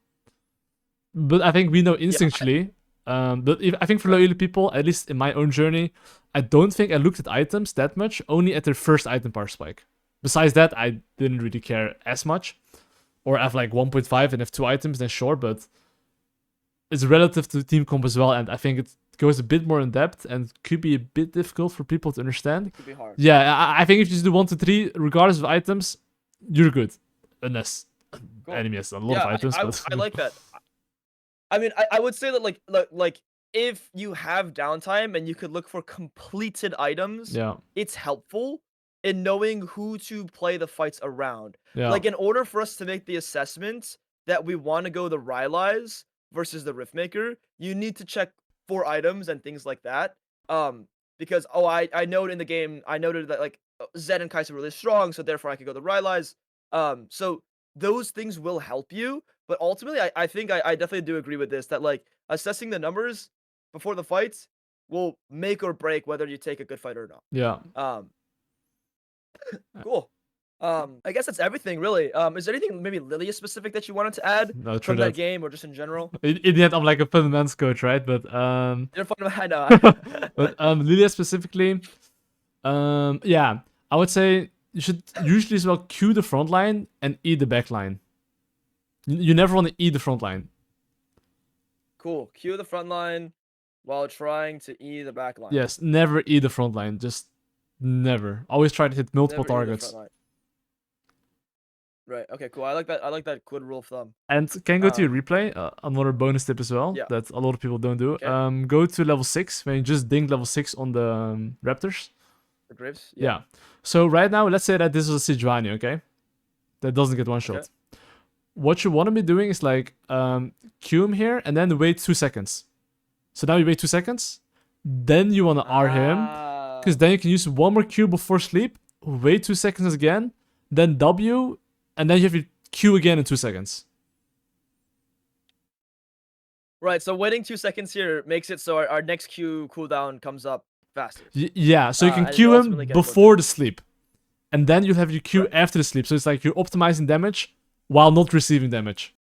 B: But I think we know instinctually. But I think for Lillia people, at least in my own journey, I don't think I looked at items that much. Only at their first item power spike. Besides that, I didn't really care as much. Or I have like 1.5 and have 2 items, then sure. But it's relative to team comp as well, and I think it goes a bit more in depth and could be a bit difficult for people to understand.
A: It could be hard.
B: Yeah, I think if you just do 1 to 3, regardless of items, you're good. Unless enemy has a lot of items. But
A: I like that. I mean, I would say that like if you have downtime and you could look for completed items,
B: yeah,
A: it's helpful in knowing who to play the fights around.
B: yeah,
A: Like in order for us to make the assessment that we want to go the Rylai's versus the Riftmaker, you need to check for items and things like that. Because I noted in the game, I noted that like Zed and Kai'Sa were really strong, so therefore I could go the Rylai's. So those things will help you. But ultimately, I think I definitely do agree with this, that like assessing the numbers before the fights will make or break whether you take a good fight or not.
B: yeah.
A: Cool. I guess that's everything really. Is there anything maybe Lillia specific that you wanted to add
B: No,
A: from that game or just in general?
B: In the end, I'm like a fundamentals coach, right? But
A: You're fun. I know.
B: but Lillia specifically, yeah, I would say you should usually as well Q the front line and E the back line. You never want to E the front line.
A: Cool. Q the front line while trying to E the back line.
B: Yes, never E the front line. Just never. Always try to hit multiple
A: Never E the
B: targets.
A: front line. Right. Okay. Cool. I like that. I like that good rule of thumb.
B: And can go to your replay. Another bonus tip as well
A: Yeah.
B: that a lot of people don't do.
A: Okay.
B: Go to level 6 when you just ding level 6 on the Raptors.
A: For Graves?
B: Yeah. So right now, let's say that this is a Sejuani, okay? That doesn't get one shot.
A: Okay.
B: What you want to be doing is like Q him here and then wait 2 seconds. So now you wait 2 seconds. Then you want to R him. Because then you can use one more Q before sleep. Wait 2 seconds again. Then W. And then you have your Q again in 2 seconds.
A: Right, so waiting 2 seconds here makes it so our next Q cooldown comes up faster.
B: Yeah, so you can
A: and
B: Q him
A: ultimately get
B: before the sleep. And then you have your Q after the sleep. So it's like you're optimizing damage while not receiving damage.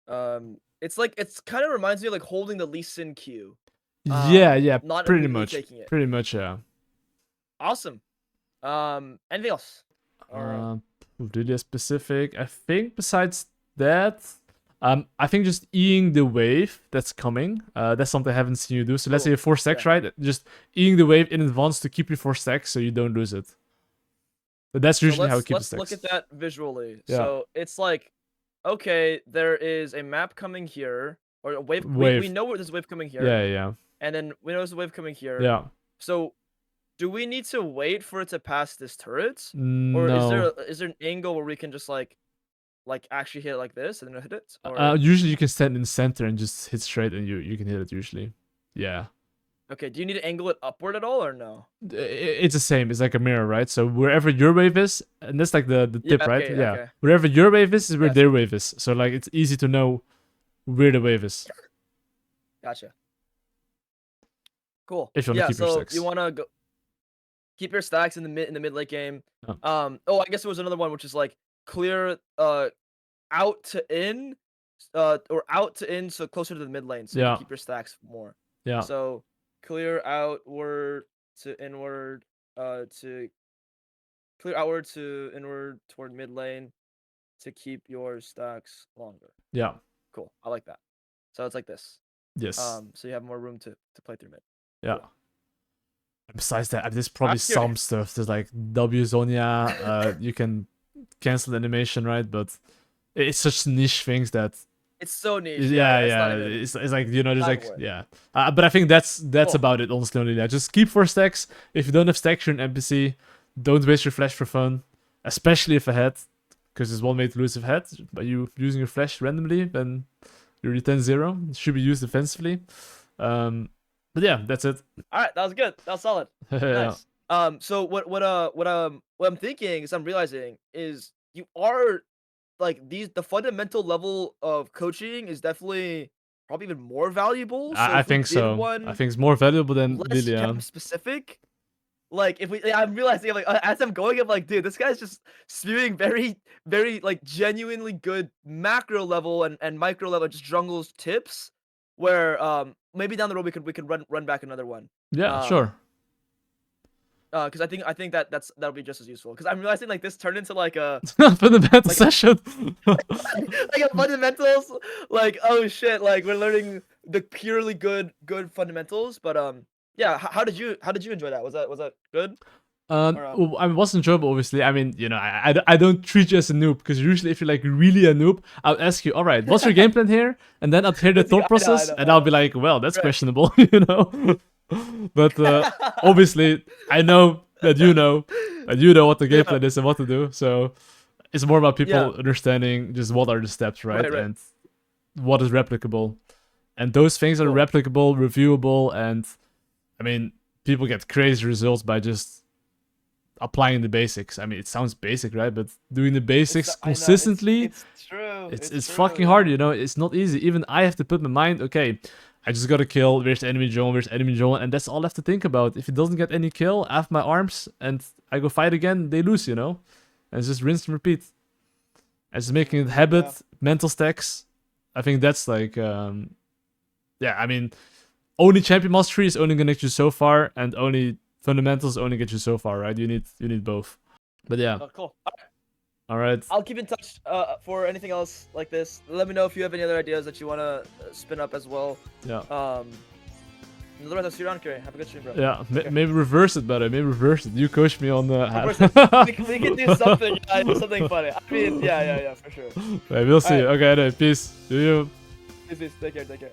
A: It's kind of reminds me of like holding the Lee Sin Q.
B: Yeah,
A: Not
B: pretty
A: immediately
B: much.
A: taking it.
B: Pretty much, yeah.
A: Awesome. Anything else?
B: Really specific. I think besides that, I think just Eing the wave that's coming. That's something I haven't seen you do. So let's say you have 4 stacks, right? Just Eing the wave in advance to keep your 4 stacks so you don't lose it. But that's usually how we keep the stacks.
A: Let's look at that visually.
B: Yeah.
A: So it's like, okay, there is a map coming here, or a wave. We know where there's a wave coming here.
B: Yeah.
A: And then we know there's a wave coming here.
B: Yeah.
A: So, do we need to wait for it to pass this turret, or
B: No.
A: is there an angle where we can just like actually hit it like this and then hit it? Or...
B: usually you can stand in the center and just hit straight, and you can hit it usually. Yeah.
A: Okay. Do you need to angle it upward at all, or no?
B: It's the same. It's like a mirror, right? So wherever your wave is, and that's like the tip, right?
A: Okay,
B: Yeah.
A: okay.
B: Wherever your wave is where their wave is. So like it's easy to know where the wave is.
A: Gotcha. Cool.
B: If you want to keep your stacks.
A: You want to go keep your stacks in the mid late game.
B: Oh.
A: I guess there was another one which is like clear out to in or out to in, so closer to the mid lane, so you can keep your stacks more.
B: Yeah.
A: So clear outward to inward to clear outward to inward toward mid lane to keep your stacks longer.
B: Yeah.
A: Cool. I like that. So it's like this.
B: Yes.
A: So you have more room to play through mid.
B: Yeah.
A: Cool.
B: Besides that, there's probably some stuff. There's like W Zonia. You can cancel the animation, right? But it's such niche things that
A: it's so niche.
B: Yeah. It's like, you know, there's like but I think that's about it. Honestly, only that. Just keep 4 stacks. If you don't have stacks, you're an NPC. Don't waste your flash for fun, especially if ahead, because there's one way to lose if ahead. By you using your flash randomly, then you're 10-0. It should be used defensively. But yeah, that's it.
A: All right, that was good. That was solid. Nice. So what I'm thinking is I'm realizing is you are like the fundamental level of coaching is definitely probably even more valuable. So
B: I think so. I think it's more valuable than Lillia.
A: Specific. Like I'm realizing like as I'm going, I'm like, dude, this guy's just spewing very, very like genuinely good macro level and micro level just jungles tips. Where maybe down the road we could run back another one.
B: Yeah, sure.
A: Because I think that'll be just as useful. Because I'm realizing like this turned into like a
B: fundamental session,
A: like a fundamentals. Like oh shit, like we're learning the purely good fundamentals. But yeah, how did you enjoy that? Was that good?
B: I mean, it was enjoyable, obviously. I mean, you know, I don't treat you as a noob, because usually if you're like really a noob, I'll ask you, all right, what's your game plan here? And then I'll hear the thought process, and I'll be like, well, that's questionable, you know? But obviously, I know that you know what the game plan is and what to do. So it's more about people understanding just what are the steps, right? And what is replicable. And those things are replicable, reviewable, and I mean, people get crazy results by just applying the basics. I mean, it sounds basic, right? But doing the basics consistently,
A: it's true.
B: It's fucking hard, you know? It's not easy. Even I have to put my mind, okay, I just gotta kill, where's the enemy drone, and that's all I have to think about. If it doesn't get any kill, I have my arms, and I go fight again, they lose, you know? And it's just rinse and repeat. And just making it habit, mental stacks. I think that's like, I mean, only champion mastery is only gonna get you so far, and only fundamentals only get you so far, right? You need both. But yeah.
A: Oh, cool.
B: All right.
A: I'll keep in touch for anything else like this. Let me know if you have any other ideas that you want to spin up as well.
B: Yeah.
A: The rest, I'll see you around, Kirei. Have a good stream, bro.
B: Yeah. Maybe reverse it, better. Maybe reverse it. You coach me on the.
A: we can do something. Something funny. I mean, yeah, for sure.
B: We'll see. Right. Okay. Peace. Do you?
A: Peace. Take care.